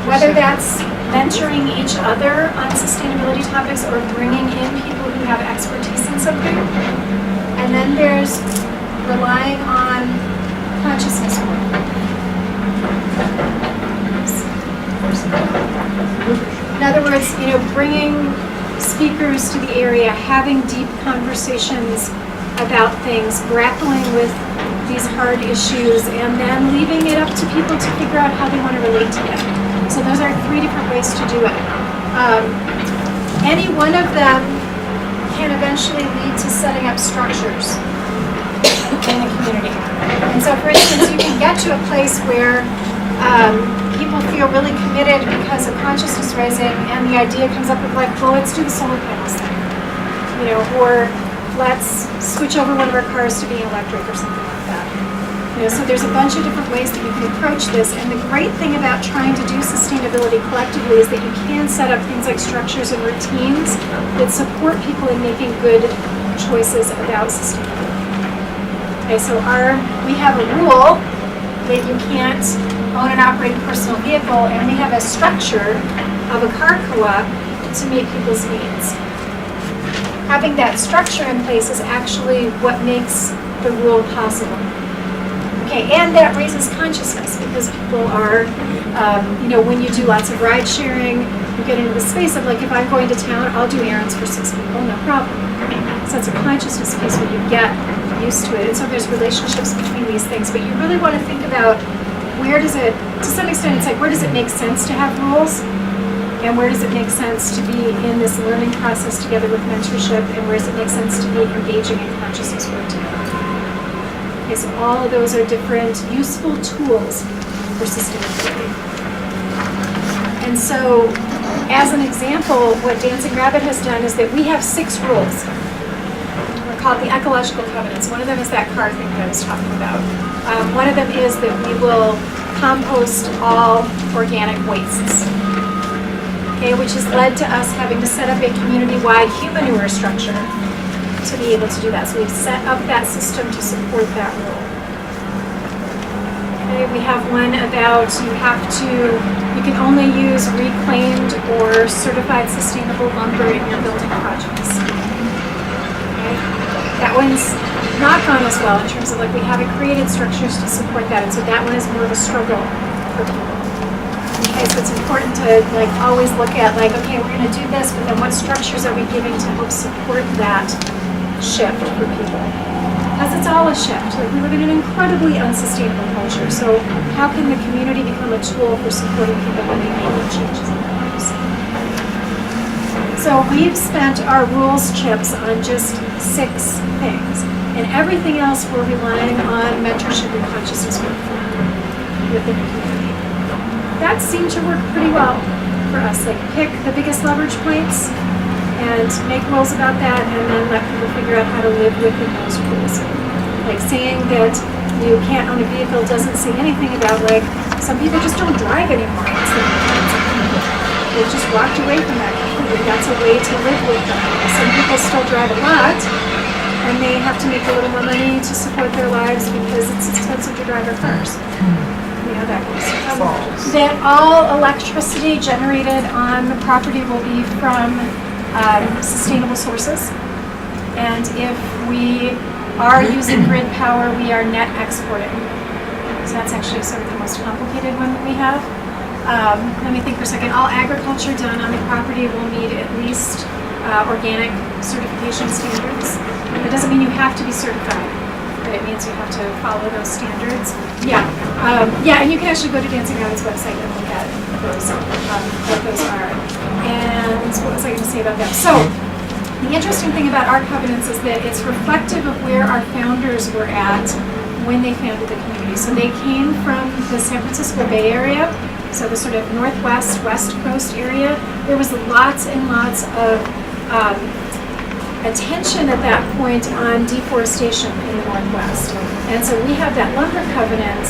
Whether that's mentoring each other on sustainability topics or bringing in people who have expertise in something. And then there's relying on consciousness work. In other words, bringing speakers to the area, having deep conversations about things, grappling with these hard issues, and then leaving it up to people to figure out how they want to relate to it. So those are 3 different ways to do it. Any one of them can eventually lead to setting up structures in the community. And so, for instance, you can get to a place where people feel really committed because of consciousness raising, and the idea comes up of like, well, let's do the solar panels thing, or let's switch over one of our cars to being electric or something like that. So there's a bunch of different ways that you can approach this, and the great thing about trying to do sustainability collectively is that you can set up things like structures and routines that support people in making good choices about sustainability. Okay, so we have a rule that you can't own and operate a personal vehicle, and we have a structure of a car co-op to meet people's needs. Having that structure in place is actually what makes the rule possible. Okay, and that raises consciousness because people are, when you do lots of ride sharing, you get into the space of like, if I'm going to town, I'll do errands for 6 people, no problem. So it's a consciousness piece where you get used to it. And so there's relationships between these things, but you really want to think about where does it, to some extent, it's like, where does it make sense to have rules? And where does it make sense to be in this learning process together with mentorship? And where does it make sense to be engaging in consciousness work together? Okay, so all of those are different useful tools for sustainability. And so, as an example, what Dancing Rabbit has done is that we have 6 rules. They're called the ecological covenants. One of them is that car thing that I was talking about. One of them is that we will compost all organic wastes, okay, which has led to us having to set up a community-wide humanure structure to be able to do that. So we've set up that system to support that rule. Okay, we have one about you can only use reclaimed or certified sustainable lumber in your building projects. Okay. That one's not gone as well in terms of like we haven't created structures to support that, and so that one is more of a struggle for people. Okay, so it's important to like always look at like, okay, we're going to do this, but then what structures are we giving to help support that shift for people? Because it's all a shift. Like we live in an incredibly unsustainable culture, so how can the community become a tool for supporting people when they make changes in their lives? So we've spent our rules chips on just 6 things, and everything else we're relying on mentorship and consciousness work within the community. That seemed to work pretty well for us. Like, pick the biggest leverage points and make rules about that, and then let people figure out how to live within those rules. Like, saying that you can't own a vehicle doesn't say anything about, like, some people just don't drive anymore. It's like, they've just walked away from that completely. That's a way to live with them. Some people still drive a lot, and they have to make a little more money to support their lives because it's expensive to drive their cars. You know, that goes. That all electricity generated on the property will be from sustainable sources. And if we are using grid power, we are net exporting. So that's actually sort of the most complicated one that we have. Let me think for a second. All agriculture done on the property will need at least organic certification standards. That doesn't mean you have to be certified, but it means you have to follow those standards. Yeah, and you can actually go to Dancing Rabbit's website and look at those, what those are. And what was I going to say about that? So, the interesting thing about our covenants is that it's reflective of where our founders were at when they founded the community. So they came from the San Francisco Bay Area, so the sort of northwest, west coast area. There was lots and lots of attention at that point on deforestation in the Northwest. And so we have that lumber covenant,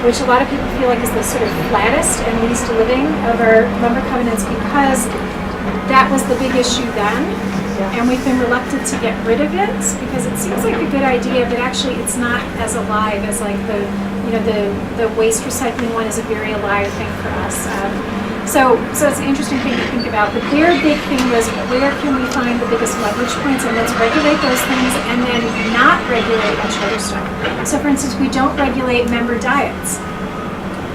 which a lot of people feel like is the sort of flattest and least living of our lumber covenants because that was the big issue then. And we've been reluctant to get rid of it because it seems like a good idea, but actually it's not as alive as like the waste recycling one is a very alive thing for us. So it's an interesting thing to think about. But their big thing was, where can we find the biggest leverage points, and let's regulate those things and then not regulate a bunch of other stuff. So for instance, we don't regulate member diets.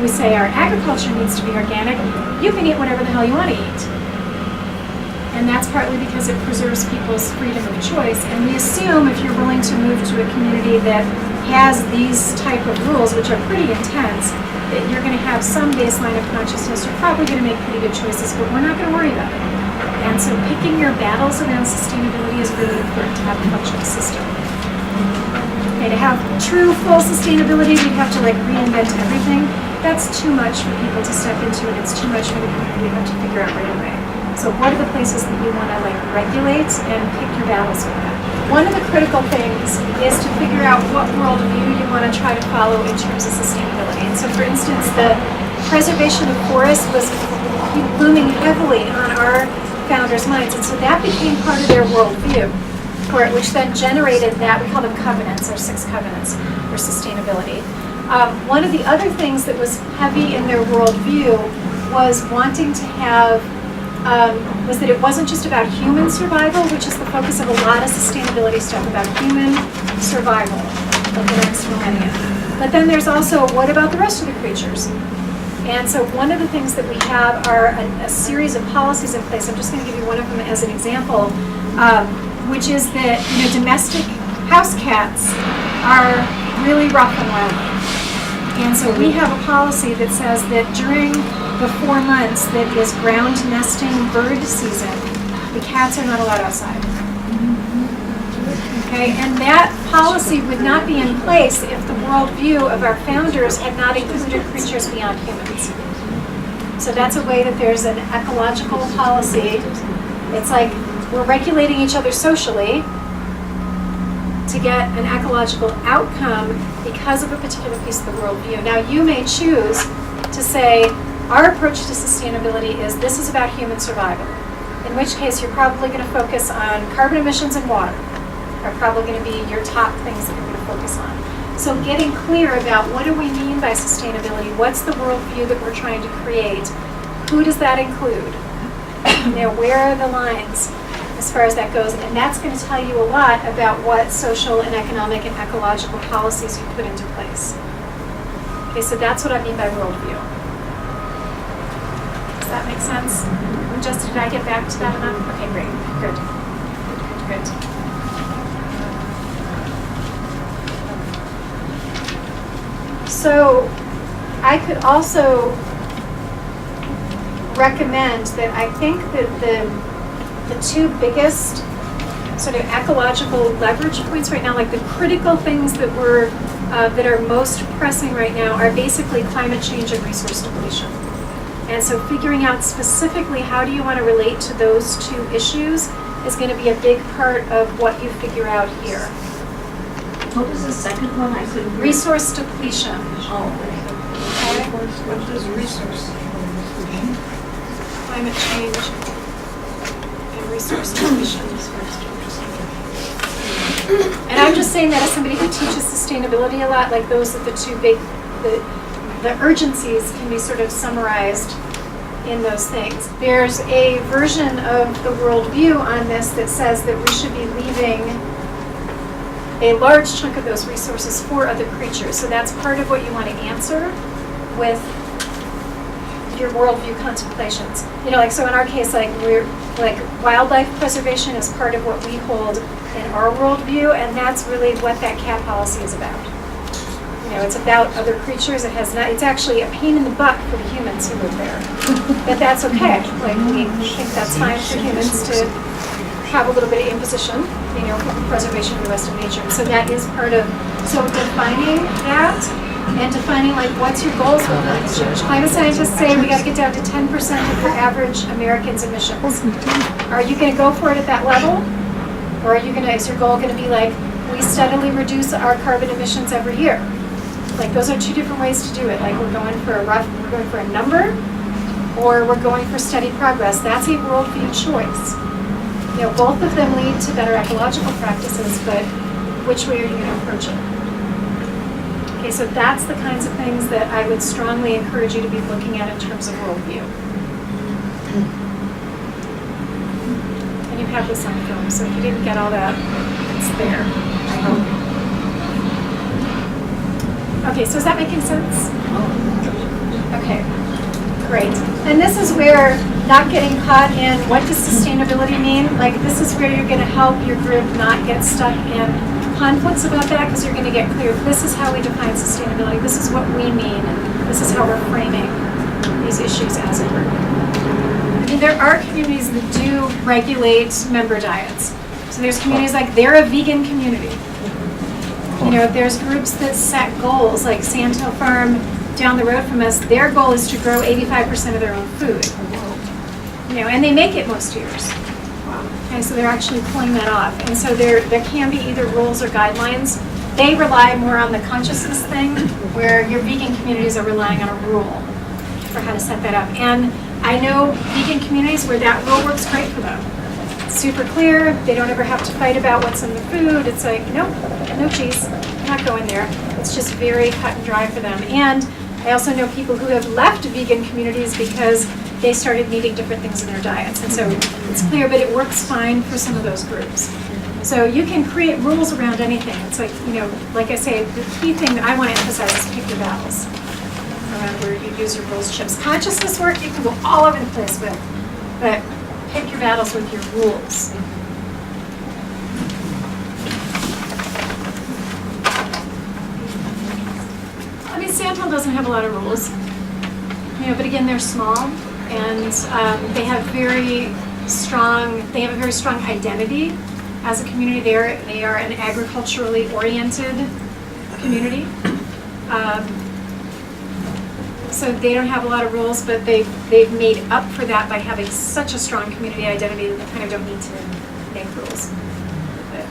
We say our agriculture needs to be organic. You can eat whatever the hell you want to eat. And that's partly because it preserves people's freedom of choice. And we assume if you're willing to move to a community that has these type of rules, which are pretty intense, that you're going to have some baseline of consciousness. You're probably going to make pretty good choices, but we're not going to worry about it. And so picking your battles around sustainability is really important to have a functional system. Okay, to have true full sustainability, we'd have to like reinvent everything. That's too much for people to step into, and it's too much for the community to have to figure out right away. So what are the places that you want to like regulate and pick your battles with that? One of the critical things is to figure out what worldview you want to try to follow in terms of sustainability. And so for instance, the preservation of forests was looming heavily on our founders' minds. And so that became part of their worldview, which then generated that, we call them covenants, or 6 covenants for sustainability. One of the other things that was heavy in their worldview was wanting to have was that it wasn't just about human survival, which is the focus of a lot of sustainability stuff, about human survival of the next millennium. But then there's also, what about the rest of the creatures? And so one of the things that we have are a series of policies in place. I'm just going to give you one of them as an example, which is that domestic house cats are really rough and rowdy. And so we have a policy that says that during the 4 months that is ground nesting bird season, the cats are not allowed outside. Okay, and that policy would not be in place if the worldview of our founders had not included creatures beyond humans. So that's a way that there's an ecological policy. It's like we're regulating each other socially to get an ecological outcome because of a particular piece of the worldview. Now you may choose to say, our approach to sustainability is this is about human survival, in which case you're probably going to focus on carbon emissions and water are probably going to be your top things that you're going to focus on. So getting clear about what do we mean by sustainability, what's the worldview that we're trying to create, who does that include, where are the lines as far as that goes, and that's going to tell you a lot about what social and economic and ecological policies you put into place. Okay, so that's what I mean by worldview. Does that make sense? Justin, did I get back to that enough? Okay, great. Good. So I could also recommend that I think that the two biggest sort of ecological leverage points right now, like the critical things that that are most pressing right now are basically climate change and resource depletion. And so figuring out specifically how do you want to relate to those two issues is going to be a big part of what you figure out here. What was the second one? I couldn't hear. Resource depletion. Oh, Okay? What is resource? Climate change and resource depletion. And I'm just saying that as somebody who teaches sustainability a lot, like those are the two big, the urgencies can be sort of summarized in those things. There's a version of the worldview on this that says that we should be leaving a large chunk of those resources for other creatures. So that's part of what you want to answer with your worldview contemplations. You know, like, so in our case, like, wildlife preservation is part of what we hold in our worldview, and that's really what that cat policy is about. You know, it's about other creatures. It's actually a pain in the butt for the humans who live there. But that's okay. Like, we think that's fine for humans to have a little bit of imposition, you know, for preservation of the rest of nature. So that is part of, so defining that and defining, like, what's your goals with climate change. Climate scientists say we got to get down to 10% of the average American's emissions. Are you going to go for it at that level? Or is your goal going to be like, we steadily reduce our carbon emissions every year? Like, those are two different ways to do it. Like, we're going for a number, or we're going for steady progress. That's a worldview choice. You know, both of them lead to better ecological practices, but which way are you going to approach it? Okay, so that's the kinds of things that I would strongly encourage you to be looking at in terms of worldview. And you have this on film, so if you didn't get all that, it's there, I hope. Okay, so is that making sense? Okay, great. And this is where not getting caught in what does sustainability mean? Like, this is where you're going to help your group not get stuck in conflicts about that, because you're going to get clear, this is how we define sustainability, this is what we mean, and this is how we're framing these issues as a group. I mean, there are communities that do regulate member diets. So there's communities like, they're a vegan community. You know, there's groups that set goals, like Sandhill Farm down the road from us, their goal is to grow 85% of their own food. You know, and they make it most years. And so they're actually pulling that off. And so there can be either rules or guidelines. They rely more on the consciousness thing, where your vegan communities are relying on a rule for how to set that up. And I know vegan communities where that rule works great for them. It's super clear, they don't ever have to fight about what's in the food. It's like, nope, no cheese, I'm not going there. It's just very cut and dry for them. And I also know people who have left vegan communities because they started needing different things in their diets. And so it's clear, but it works fine for some of those groups. So you can create rules around anything. It's like, you know, like I say, the key thing that I want to emphasize is pick your battles around where you use your rules chips. Consciousness work, you can go all over the place with, but pick your battles with your rules. I mean, Sandhill doesn't have a lot of rules, you know, but again, they're small, and they have a very strong identity as a community. They are an agriculturally oriented community. So they don't have a lot of rules, but they've made up for that by having such a strong community identity that they kind of don't need to make rules. But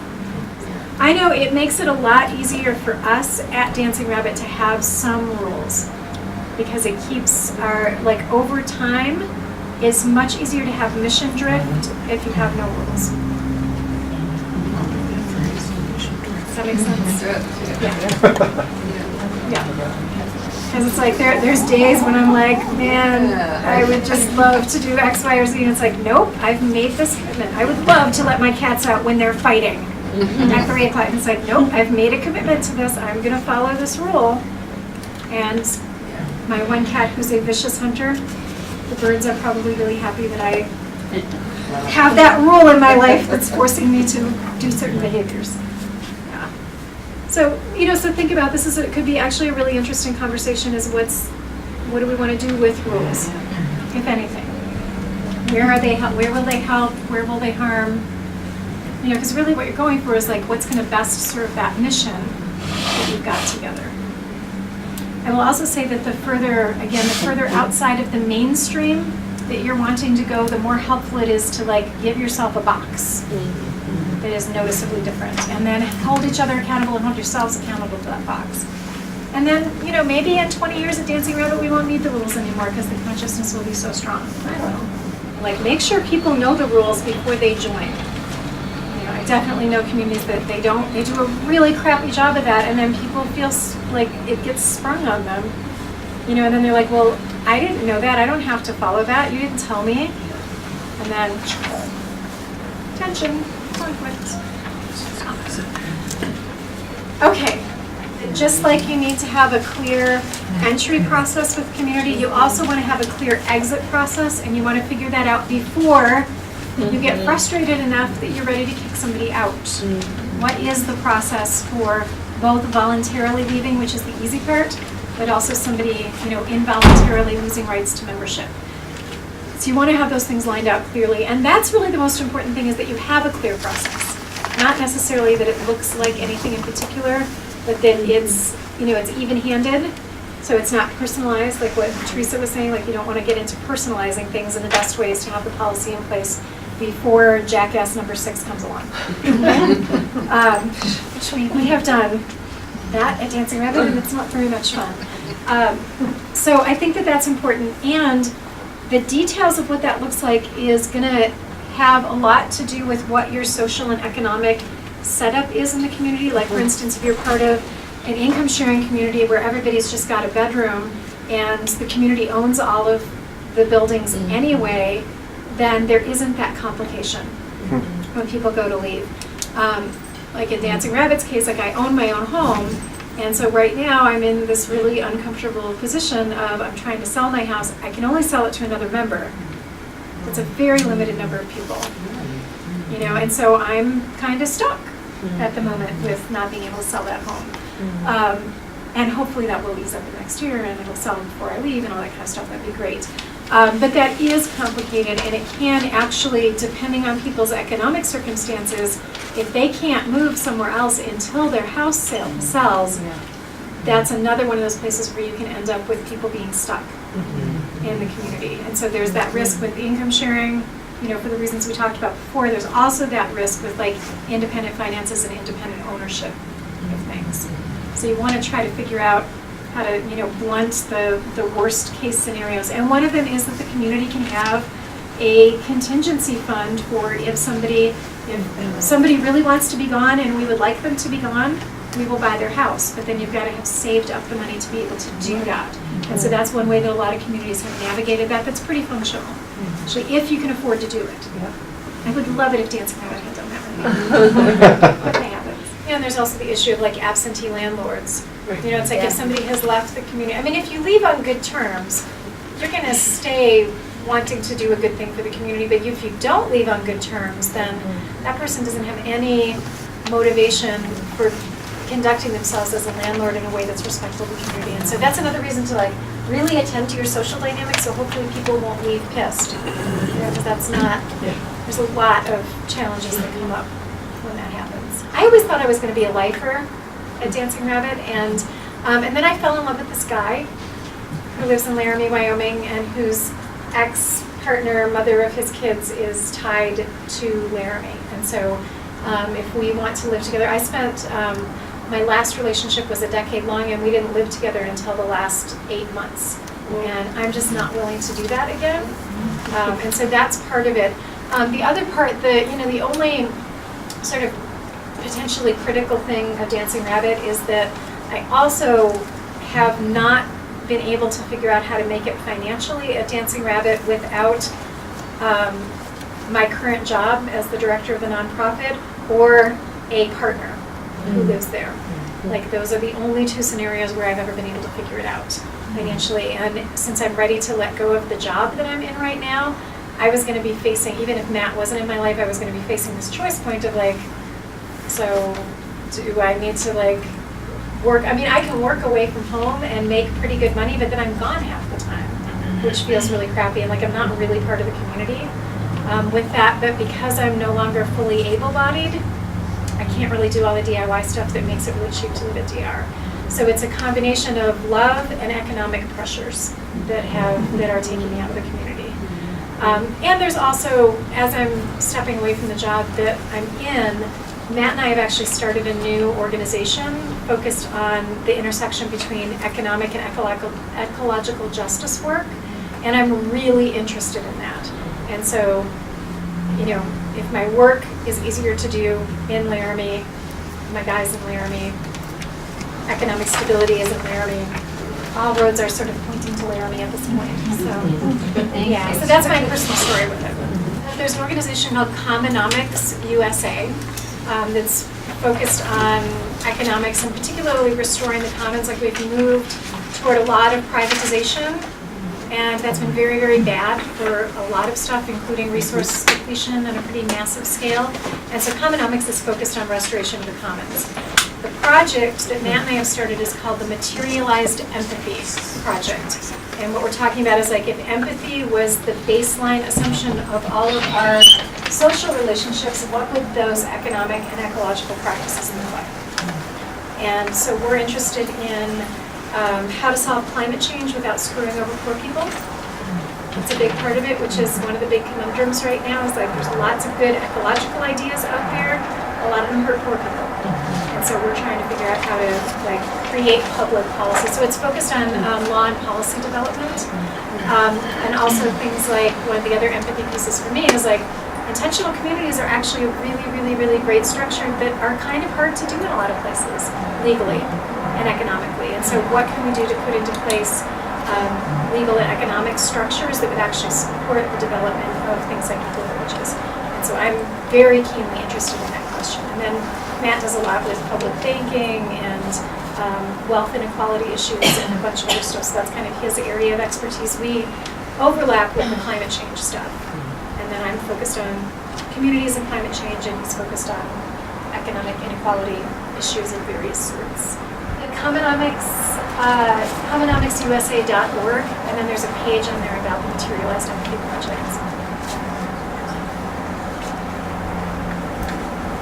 I know it makes it a lot easier for us at Dancing Rabbit to have some rules, because it keeps our, like, over time, it's much easier to have mission drift if you have no rules. Does that make sense? Yeah. Because it's like, there's days when I'm like, man, I would just love to do X, Y, or Z. And it's like, nope, I've made this commitment. I would love to let my cats out when they're fighting at 3 o'clock. And it's like, nope, I've made a commitment to this. I'm going to follow this rule. And my one cat, who's a vicious hunter, the birds are probably really happy that I have that rule in my life that's forcing me to do certain behaviors. Yeah. So, you know, so think about this. It could be actually a really interesting conversation, is what do we want to do with rules, if anything? Where are they? Where will they help? Where will they harm? You know, because really what you're going for is like what's going to best serve that mission that you've got together. I will also say that the further outside of the mainstream that you're wanting to go, the more helpful it is to like give yourself a box that is noticeably different, and then hold each other accountable and hold yourselves accountable to that box. And then, you know, maybe in 20 years at Dancing Rabbit, we won't need the rules anymore because the consciousness will be so strong. I don't know. Like, make sure people know the rules before they join. You know, I definitely know communities that they do a really crappy job of that, and then people feel like it gets sprung on them. You know, and then they're like, well, I didn't know that. I don't have to follow that. You didn't tell me. And then, tension, conflict. Okay. Just like you need to have a clear entry process with community, you also want to have a clear exit process, and you want to figure that out before you get frustrated enough that you're ready to kick somebody out. What is the process for both voluntarily leaving, which is the easy part, but also somebody, you know, involuntarily losing rights to membership? So you want to have those things lined out clearly, and that's really the most important thing, is that you have a clear process. Not necessarily that it looks like anything in particular, but that it's, you know, it's even-handed, so it's not personalized, like what Teresa was saying, like you don't want to get into personalizing things, and the best way is to have the policy in place before jackass number 6 comes along. Which we have done that at Dancing Rabbit, and it's not very much fun. So I think that that's important, and the details of what that looks like is going to have a lot to do with what your social and economic setup is in the community. Like, for instance, if you're part of an income sharing community where everybody's just got a bedroom and the community owns all of the buildings anyway, then there isn't that complication when people go to leave. Like in Dancing Rabbit's case, like I own my own home, and so right now I'm in this really uncomfortable position of I'm trying to sell my house. I can only sell it to another member. It's a very limited number of people. You know, and so I'm kind of stuck at the moment with not being able to sell that home. And hopefully that will ease up in next year, and it'll sell before I leave and all that kind of stuff. That'd be great. But that is complicated, and it can actually, depending on people's economic circumstances, if they can't move somewhere else until their house sells, that's another one of those places where you can end up with people being stuck in the community. And so there's that risk with income sharing. You know, for the reasons we talked about before, there's also that risk with like independent finances and independent ownership of things. So you want to try to figure out how to, you know, blunt the worst case scenarios. And one of them is that the community can have a contingency fund for if somebody really wants to be gone and we would like them to be gone, we will buy their house. But then you've got to have saved up the money to be able to do that. And so that's one way that a lot of communities have navigated that. That's pretty functional. Actually, if you can afford to do it. I would love it if Dancing Rabbit had done that. But they haven't. And there's also the issue of like absentee landlords. You know, it's like if somebody has left the community. I mean, if you leave on good terms, you're going to stay wanting to do a good thing for the community. But if you don't leave on good terms, then that person doesn't have any motivation for conducting themselves as a landlord in a way that's respectful to the community. And so that's another reason to like really attend to your social dynamics, so hopefully people won't leave pissed. Because that's not, there's a lot of challenges that come up when that happens. I always thought I was going to be a lifer at Dancing Rabbit, and then I fell in love with this guy who lives in Laramie, Wyoming, and whose ex-partner, mother of his kids, is tied to Laramie. And so if we want to live together, I spent, my last relationship was a decade long, and we didn't live together until the last 8 months. And I'm just not willing to do that again. And so that's part of it. The other part, the only sort of potentially critical thing of Dancing Rabbit is that I also have not been able to figure out how to make it financially at Dancing Rabbit without my current job as the director of the nonprofit or a partner who lives there. Like, those are the only two scenarios where I've ever been able to figure it out financially. And since I'm ready to let go of the job that I'm in right now, I was going to be facing, even if Matt wasn't in my life, I was going to be facing this choice point of like, so do I need to like work? I mean, I can work away from home and make pretty good money, but then I'm gone half the time. which feels really crappy, and like I'm not really part of the community with that. But because I'm no longer fully able-bodied, I can't really do all the DIY stuff that makes it really cheap to live at DR. So it's a combination of love and economic pressures that are taking me out of the community. And there's also, as I'm stepping away from the job that I'm in, Matt and I have actually started a new organization focused on the intersection between economic and ecological justice work, and I'm really interested in that. And so, you know, if my work is easier to do in Laramie, my guys in Laramie, economic stability is in Laramie, all roads are sort of pointing to Laramie at this point. So, yeah, so that's my personal story with it. There's an organization called Commonomics USA that's focused on economics and particularly restoring the commons. Like we've moved toward a lot of privatization, and that's been very, very bad for a lot of stuff, including resource depletion on a pretty massive scale. And so Commonomics is focused on restoration of the commons. The project that Matt and I have started is called the Materialized Empathy Project. And what we're talking about is like if empathy was the baseline assumption of all of our social relationships, what would those economic and ecological practices look like? And so we're interested in how to solve climate change without screwing over poor people. It's a big part of it, which is one of the big conundrums right now, is like there's lots of good ecological ideas out there, a lot of them hurt poor people. And so we're trying to figure out how to like create public policy. So it's focused on law and policy development. And also things like, one of the other empathy pieces for me is like, intentional communities are actually a really, really, really great structure that are kind of hard to do in a lot of places, legally and economically. And so what can we do to put into place legal and economic structures that would actually support the development of things like eco-villages? And so I'm very keenly interested in that question. And then Matt does a lot with public banking and wealth inequality issues and a bunch of other stuff. So that's kind of his area of expertise. We overlap with the climate change stuff. And then I'm focused on communities and climate change, and he's focused on economic inequality issues of various sorts. The commonomicsusa.org, and then there's a page on there about the Materialized Empathy Project.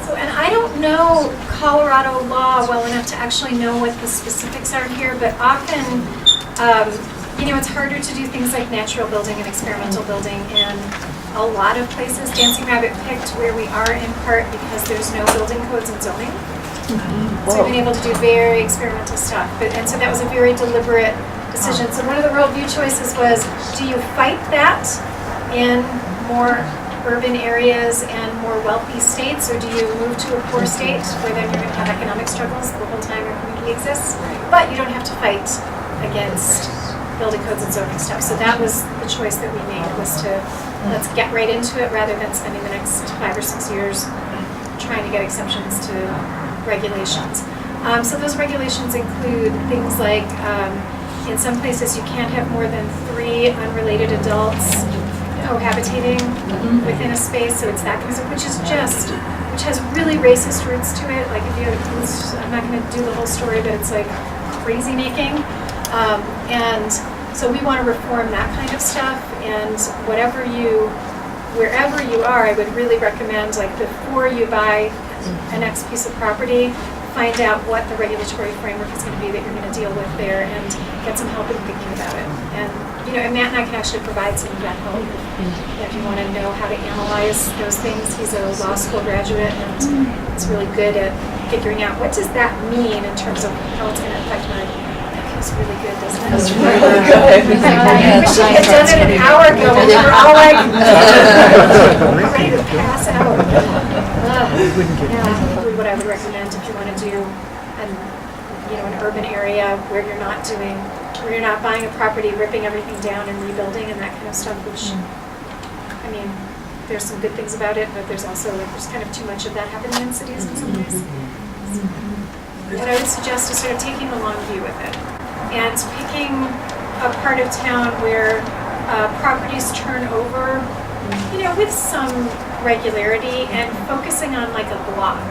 So, and I don't know Colorado law well enough to actually know what the specifics are here, but often, you know, it's harder to do things like natural building and experimental building in a lot of places. Dancing Rabbit picked where we are in part because there's no building codes and zoning. So we've been able to do very experimental stuff. And so that was a very deliberate decision. So one of the worldview choices was, do you fight that in more urban areas and more wealthy states, or do you move to a poor state where then you're going to have economic struggles the whole time your community exists? But you don't have to fight against building codes and zoning stuff. So that was the choice that we made, was to let's get right into it rather than spending the next 5 or 6 years trying to get exceptions to regulations. So those regulations include things like in some places you can't have more than 3 unrelated adults cohabitating within a space. So it's that kind of stuff, which has really racist roots to it. Like if you, I'm not going to do the whole story, but it's like crazy making. And so we want to reform that kind of stuff, and wherever you are, I would really recommend, like, before you buy a next piece of property, find out what the regulatory framework is going to be that you're going to deal with there, and get some help in thinking about it. And, you know, and Matt and I can actually provide some of that help if you want to know how to analyze those things. He's a law school graduate, and he's really good at figuring out what does that mean in terms of how it's going to affect my. That's really good, doesn't it? That's really good. I wish I had done it an hour ago when we were all like ready to pass out. Yeah, what I would recommend if you want to do an urban area where you're not buying a property, ripping everything down and rebuilding and that kind of stuff, which, I mean, there's some good things about it, but there's also, like, there's kind of too much of that happening in cities in some ways. So, what I would suggest is sort of taking the long view with it and picking a part of town where properties turn over, you know, with some regularity, and focusing on like a block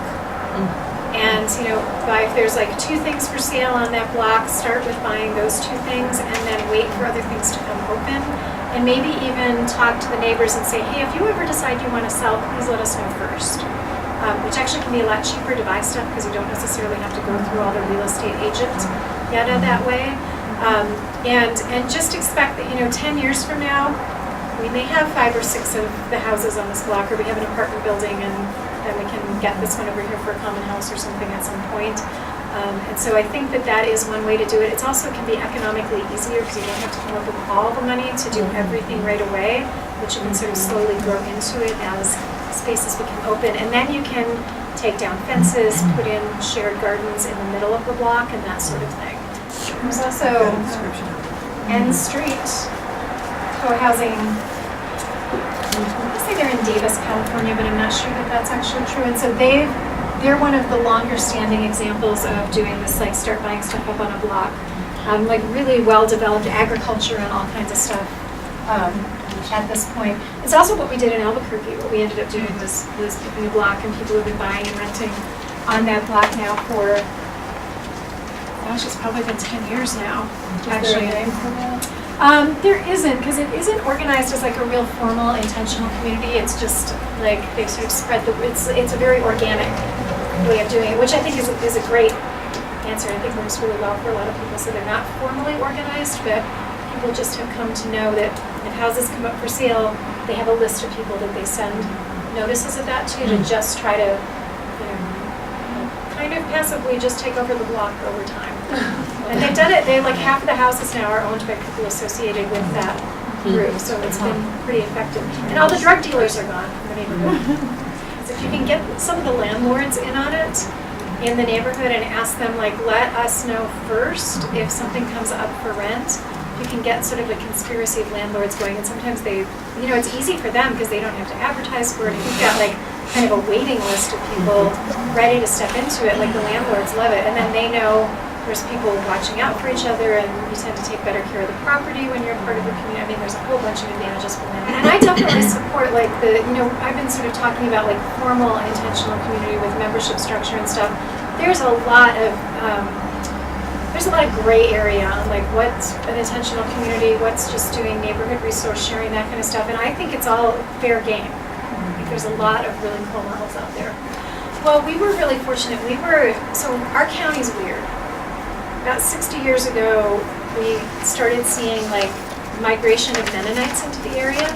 And, if there's like 2 things for sale on that block, start with buying those 2 things and then wait for other things to come open. And maybe even talk to the neighbors and say, hey, if you ever decide you want to sell, please let us know first. Which actually can be a lot cheaper to buy stuff because you don't necessarily have to go through all the real estate agent data that way. And just expect that, 10 years from now, we may have 5 or 6 of the houses on this block, or we have an apartment building and then we can get this one over here for a common house or something at some point. And so I think that is one way to do it. It also can be economically easier because you don't have to come up with all the money to do everything right away, but you can sort of slowly grow into it as spaces become open. And then you can take down fences, put in shared gardens in the middle of the block and that sort of thing. There's also N Street co-housing. I say they're in Davis, California, but I'm not sure that that's actually true. And so they're one of the longer standing examples of doing this, like start buying stuff up on a block. Like really well-developed agriculture and all kinds of stuff at this point. It's also what we did in Albuquerque. What we ended up doing was picking a block, and people have been buying and renting on that block now for, gosh, it's probably been 10 years now, actually. There isn't, because it isn't organized as like a real formal, intentional community. It's just like they sort of spread it's a very organic way of doing it, which I think is a great answer. I think works really well for a lot of people. So they're not formally organized, but people just have come to know that if houses come up for sale, they have a list of people that they send notices of that to just try to, kind of passively just take over the block over time. And they've done it. Half of the houses now are owned by people associated with that group, so it's been pretty effective. And all the drug dealers are gone from the neighborhood. So if you can get some of the landlords in on it in the neighborhood and ask them, let us know first if something comes up for rent, you can get sort of a conspiracy of landlords going. And sometimes it's easy for them because they don't have to advertise for it. And you've got kind of a waiting list of people ready to step into it. The landlords love it, and then they know there's people watching out for each other, and you tend to take better care of the property when you're part of the community. I mean, there's a whole bunch of advantages for them. And I definitely support I've been sort of talking about formal intentional community with membership structure and stuff. There's a lot of gray area on what's an intentional community, what's just doing neighborhood resource sharing, that kind of stuff. And I think it's all fair game. I think there's a lot of really cool models out there. Well, we were really fortunate. So our county's weird. About 60 years ago, we started seeing migration of Mennonites into the area.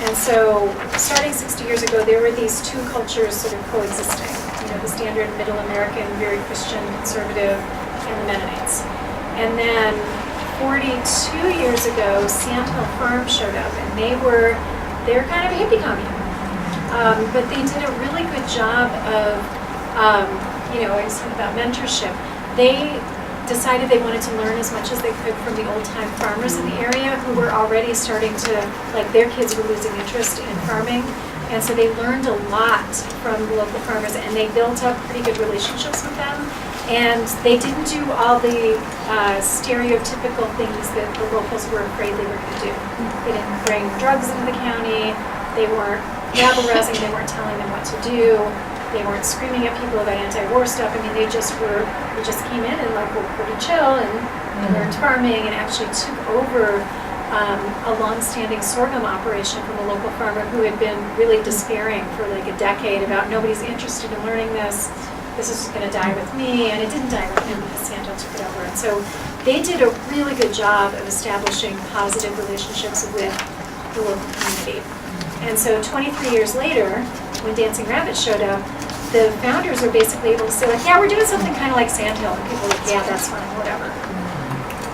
And so starting 60 years ago, there were these 2 cultures sort of coexisting. The standard Middle American, very Christian, conservative, and the Mennonites. And then 42 years ago, Sandhill Farm showed up, and they're kind of a hippie commune. But they did a really good job of, I was talking about mentorship. They decided they wanted to learn as much as they could from the old-time farmers in the area who were already starting to, their kids were losing interest in farming. And so they learned a lot from the local farmers, and they built up pretty good relationships with them. And they didn't do all the stereotypical things that the locals were afraid they were going to do. They didn't bring drugs into the county. They weren't rabble-rousing. They weren't telling them what to do. They weren't screaming at people about anti-war stuff. I mean, they just came in and were pretty chill and learned farming and actually took over a long-standing sorghum operation from a local farmer who had been really despairing for a decade about nobody's interested in learning this. This is going to die with me, and it didn't die with him because Sandhill took it over. And so they did a really good job of establishing positive relationships with the local community. And so 23 years later, when Dancing Rabbit showed up, the founders were basically able to say, yeah, we're doing something kind of like Sandhill. And people were like, yeah, that's fine, whatever.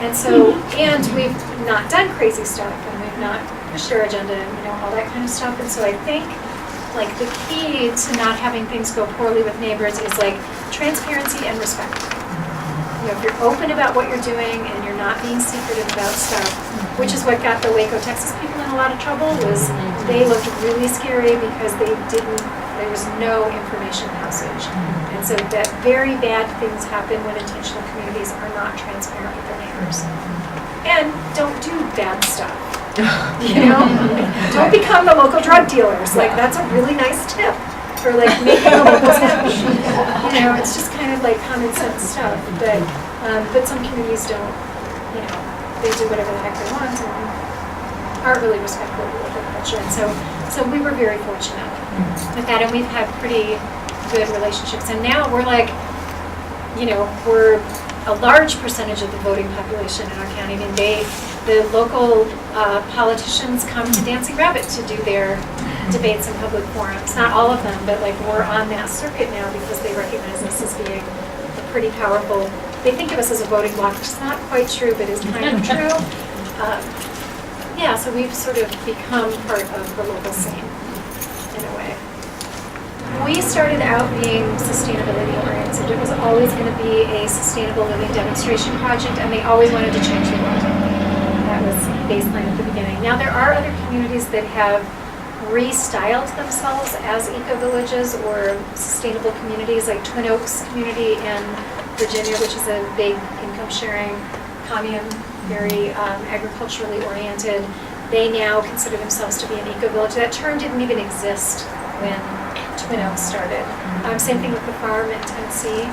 And so, and we've not done crazy stuff, and we've not pushed our agenda, and all that kind of stuff. And so I think the key to not having things go poorly with neighbors is transparency and respect. If you're open about what you're doing and you're not being secretive about stuff, which is what got the Waco, Texas people in a lot of trouble, was they looked really scary because there was no information passage. And so that very bad things happen when intentional communities are not transparent with their neighbors. And don't do bad stuff. Don't become the local drug dealers. That's a really nice tip for like making a local town. You know, it's just kind of like common sense stuff, but some communities don't, you know, they do whatever the heck they want and aren't really respectful of local culture. And so we were very fortunate with that, and we've had pretty good relationships. And now we're like, you know, we're a large percentage of the voting population in our county. I mean, the local politicians come to Dancing Rabbit to do their debates and public forums. Not all of them, but like we're on that circuit now because they recognize us as being a pretty powerful. They think of us as a voting bloc, which is not quite true, but is kind of true. Yeah, so we've sort of become part of the local scene in a way. We started out being sustainability oriented. It was always going to be a sustainable living demonstration project, and they always wanted to change the world. That was baseline at the beginning. Now there are other communities that have restyled themselves as eco-villages or sustainable communities, like Twin Oaks community in Virginia, which is a big income sharing commune, very agriculturally oriented. They now consider themselves to be an eco-village. That term didn't even exist when Twin Oaks started. Same thing with the farm in Tennessee.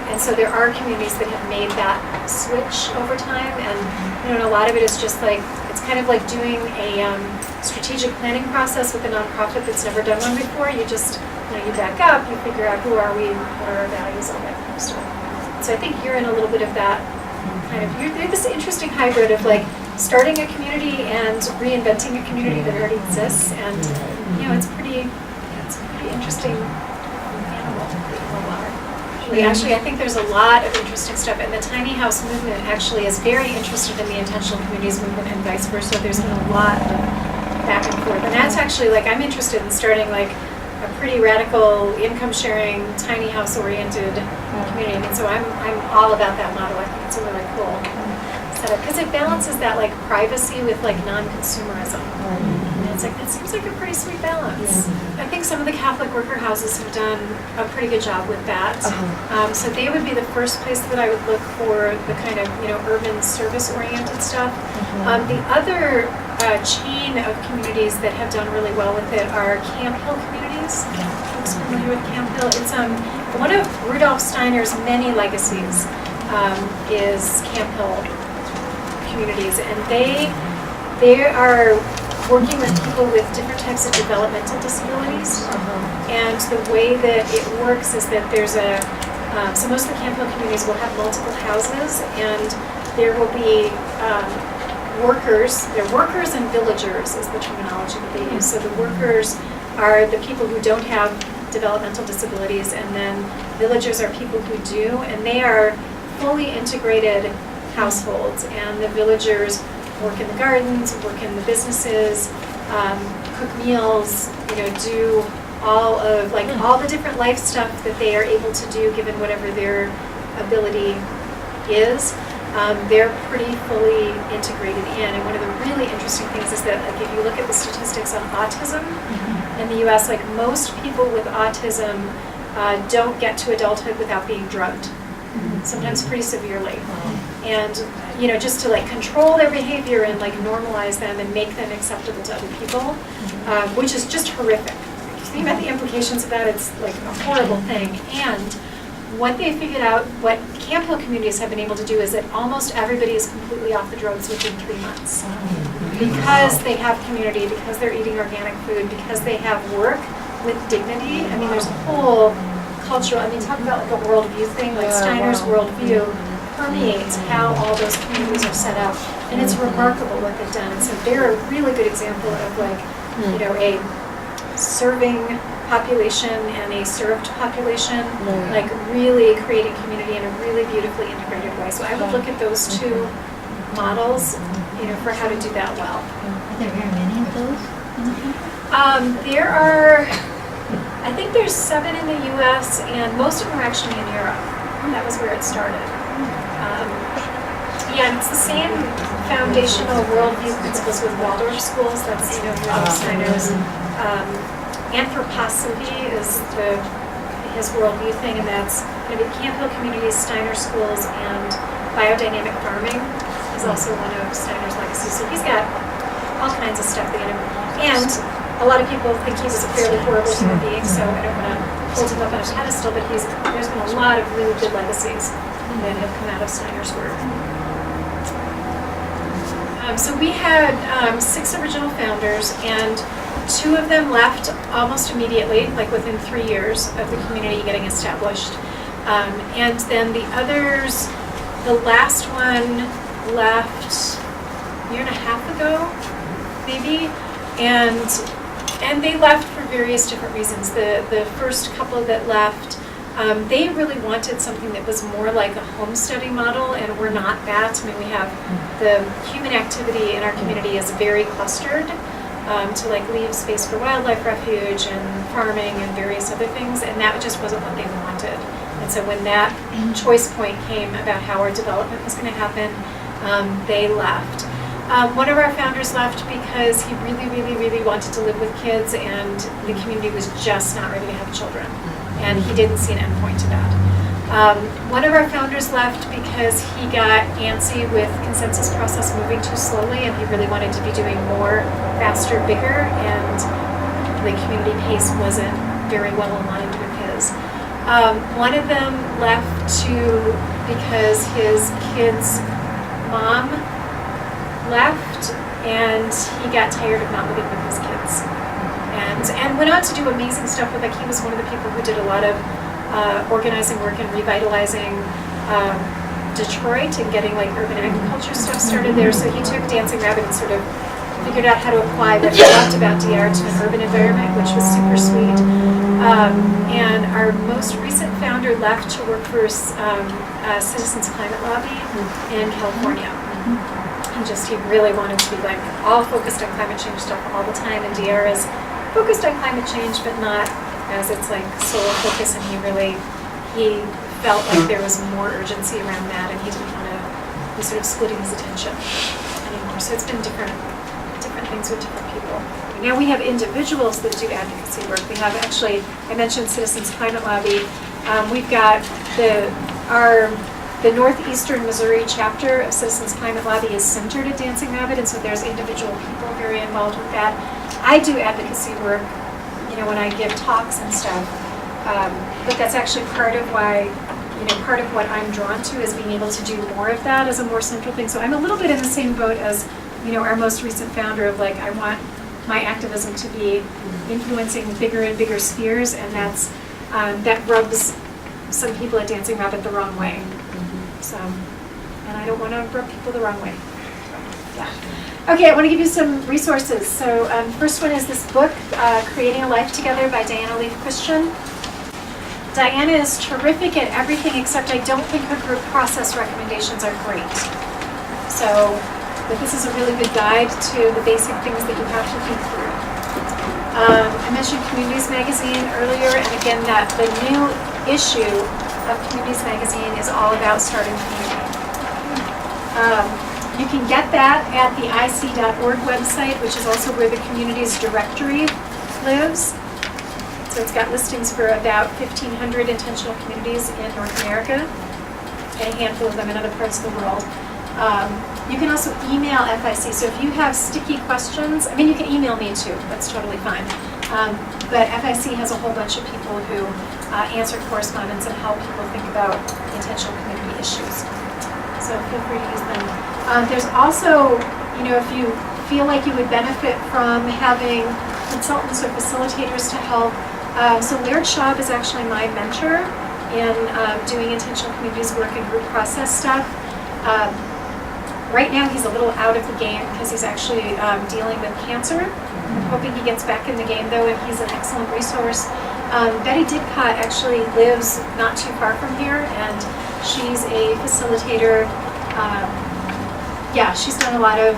And so there are communities that have made that switch over time. And you know, and a lot of it is just like, it's kind of like doing a strategic planning process with a nonprofit that's never done one before. You just, you know, you back up, you figure out who are we, what are our values, all that kind of stuff. So I think you're in a little bit of that kind of, you're this interesting hybrid of like starting a community and reinventing a community that already exists. And you know, it's a pretty interesting animal that you all are. Actually, I think there's a lot of interesting stuff, and the tiny house movement actually is very interested in the intentional communities movement and vice versa. There's been a lot of back and forth, and that's actually like, I'm interested in starting like a pretty radical income sharing, tiny house oriented community. I mean, so I'm all about that model. I think it's a really cool setup because it balances that like privacy with like non-consumerism. It's like, that seems like a pretty sweet balance. I think some of the Catholic worker houses have done a pretty good job with that. So they would be the first place that I would look for the kind of, you know, urban service-oriented stuff. The other chain of communities that have done really well with it are Camp Hill communities. Folks familiar with Camp Hill? It's one of Rudolf Steiner's many legacies is Camp Hill communities, and they are working with people with different types of developmental disabilities. And the way that it works is that there's so most of the Camp Hill communities will have multiple houses, and there will be workers. They're workers and villagers is the terminology that they use. So the workers are the people who don't have developmental disabilities, and then villagers are people who do, and they are fully integrated households, and the villagers work in the gardens, work in the businesses, cook meals, you know, do all of like all the different life stuff that they are able to do given whatever their ability is. They're pretty fully integrated in. And one of the really interesting things is that like if you look at the statistics on autism in the US, like most people with autism don't get to adulthood without being drugged, sometimes pretty severely. And you know, just to like control their behavior and like normalize them and make them acceptable to other people, which is just horrific. If you think about the implications of that, it's like a horrible thing. And what they figured out, what Camp Hill communities have been able to do is that almost everybody is completely off the drugs within 3 months. Because they have community, because they're eating organic food, because they have work with dignity. I mean, there's a whole cultural, I mean, talk about like a worldview thing, like Steiner's worldview permeates how all those communities are set up, and it's remarkable what they've done. And so they're a really good example of like, you know, a serving population and a served population, like really creating community in a really beautifully integrated way. So I would look at those two models, you know, for how to do that well. Are there very many of those? There are, I think there's 7 in the US, and most of them are actually in Europe. That was where it started. Yeah, and it's the same foundational worldview principles with Waldorf schools. That's, you know, Rudolf Steiner's. Anthroposophy is his worldview thing, and that's, you know, the Camp Hill communities, Steiner schools, and biodynamic farming is also one of Steiner's legacies. So he's got all kinds of stuff that, you know, and a lot of people think he's a fairly horrible human being, so I don't want to hold him up on a pedestal, but there's been a lot of really good legacies that have come out of Steiner's work. So we had 6 original founders, and 2 of them left almost immediately, like within 3 years of the community getting established. And then the others, the last one left a year and a half ago, maybe, and they left for various different reasons. The first couple that left, they really wanted something that was more like a homesteading model, and we're not that. I mean, we have the human activity in our community is very clustered to like leave space for wildlife refuge and farming and various other things, and that just wasn't what they wanted. And so when that choice point came about how our development was going to happen, they left. One of our founders left because he really, really, really wanted to live with kids, and the community was just not ready to have children. And he didn't see an end point to that. One of our founders left because he got antsy with consensus process moving too slowly, and he really wanted to be doing more, faster, bigger, and the community pace wasn't very well aligned with his. One of them left because his kid's mom left, and he got tired of not living with his kids. And went on to do amazing stuff with, like, he was one of the people who did a lot of organizing work and revitalizing Detroit and getting like urban agriculture stuff started there. So he took Dancing Rabbit and sort of figured out how to apply what he loved about DR to an urban environment, which was super sweet. And our most recent founder left to work for Citizens Climate Lobby in California. He really wanted to be like all focused on climate change stuff all the time, and DR is focused on climate change, but not as its like sole focus, and he felt like there was more urgency around that, and he didn't want to be sort of splitting his attention anymore. So it's been different things with different people. Now we have individuals that do advocacy work. We have actually, I mentioned Citizens Climate Lobby. We've got the Northeastern Missouri chapter of Citizens Climate Lobby is centered at Dancing Rabbit, and so there's individual people very involved with that. I do advocacy work, when I give talks and stuff, but that's actually part of what I'm drawn to is being able to do more of that as a more central thing. So I'm a little bit in the same boat as, our most recent founder of like, I want my activism to be influencing bigger and bigger spheres, and that rubs some people at Dancing Rabbit the wrong way. So, and I don't want to rub people the wrong way. Yeah. Okay, I want to give you some resources. So first one is this book, Creating a Life Together by Diana Leaf Christian. Diana is terrific at everything except I don't think her group process recommendations are great. But this is a really good guide to the basic things that you have to think through. I mentioned Communities Magazine earlier, and again, that the new issue of Communities Magazine is all about starting community. You can get that at the ic.org website, which is also where the Communities Directory lives. So it's got listings for about 1,500 intentional communities in North America, and a handful of them in other parts of the world. You can also email FIC, so if you have sticky questions, you can email me too, that's totally fine. But FIC has a whole bunch of people who answer correspondence and help people think about intentional community issues. So feel free to use them. There's also, if you feel like you would benefit from having consultants or facilitators to help. So Laird Schaub is actually my mentor in doing intentional communities work and group process stuff. Right now he's a little out of the game because he's actually dealing with cancer. I'm hoping he gets back in the game though, and he's an excellent resource. Betty Didcott actually lives not too far from here, and she's a facilitator. She's done a lot of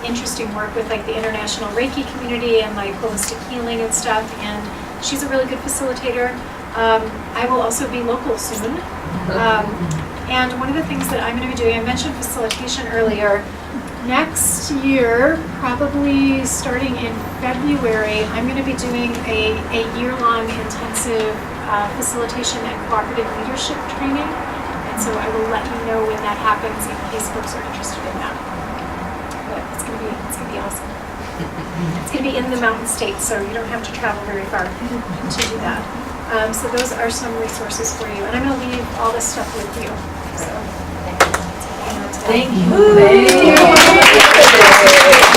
interesting work with like the international Reiki community and like holistic healing and stuff, and she's a really good facilitator. I will also be local soon. And one of the things that I'm going to be doing, I mentioned facilitation earlier. Next year, probably starting in February, I'm going to be doing a year-long intensive facilitation and cooperative leadership training. And so I will let you know when that happens in case folks are interested in that. But it's going to be awesome. It's going to be in the Mountain State, so you don't have to travel very far to do that. So those are some resources for you, and I'm going to leave all this stuff with you. So, Thank you. Thank you.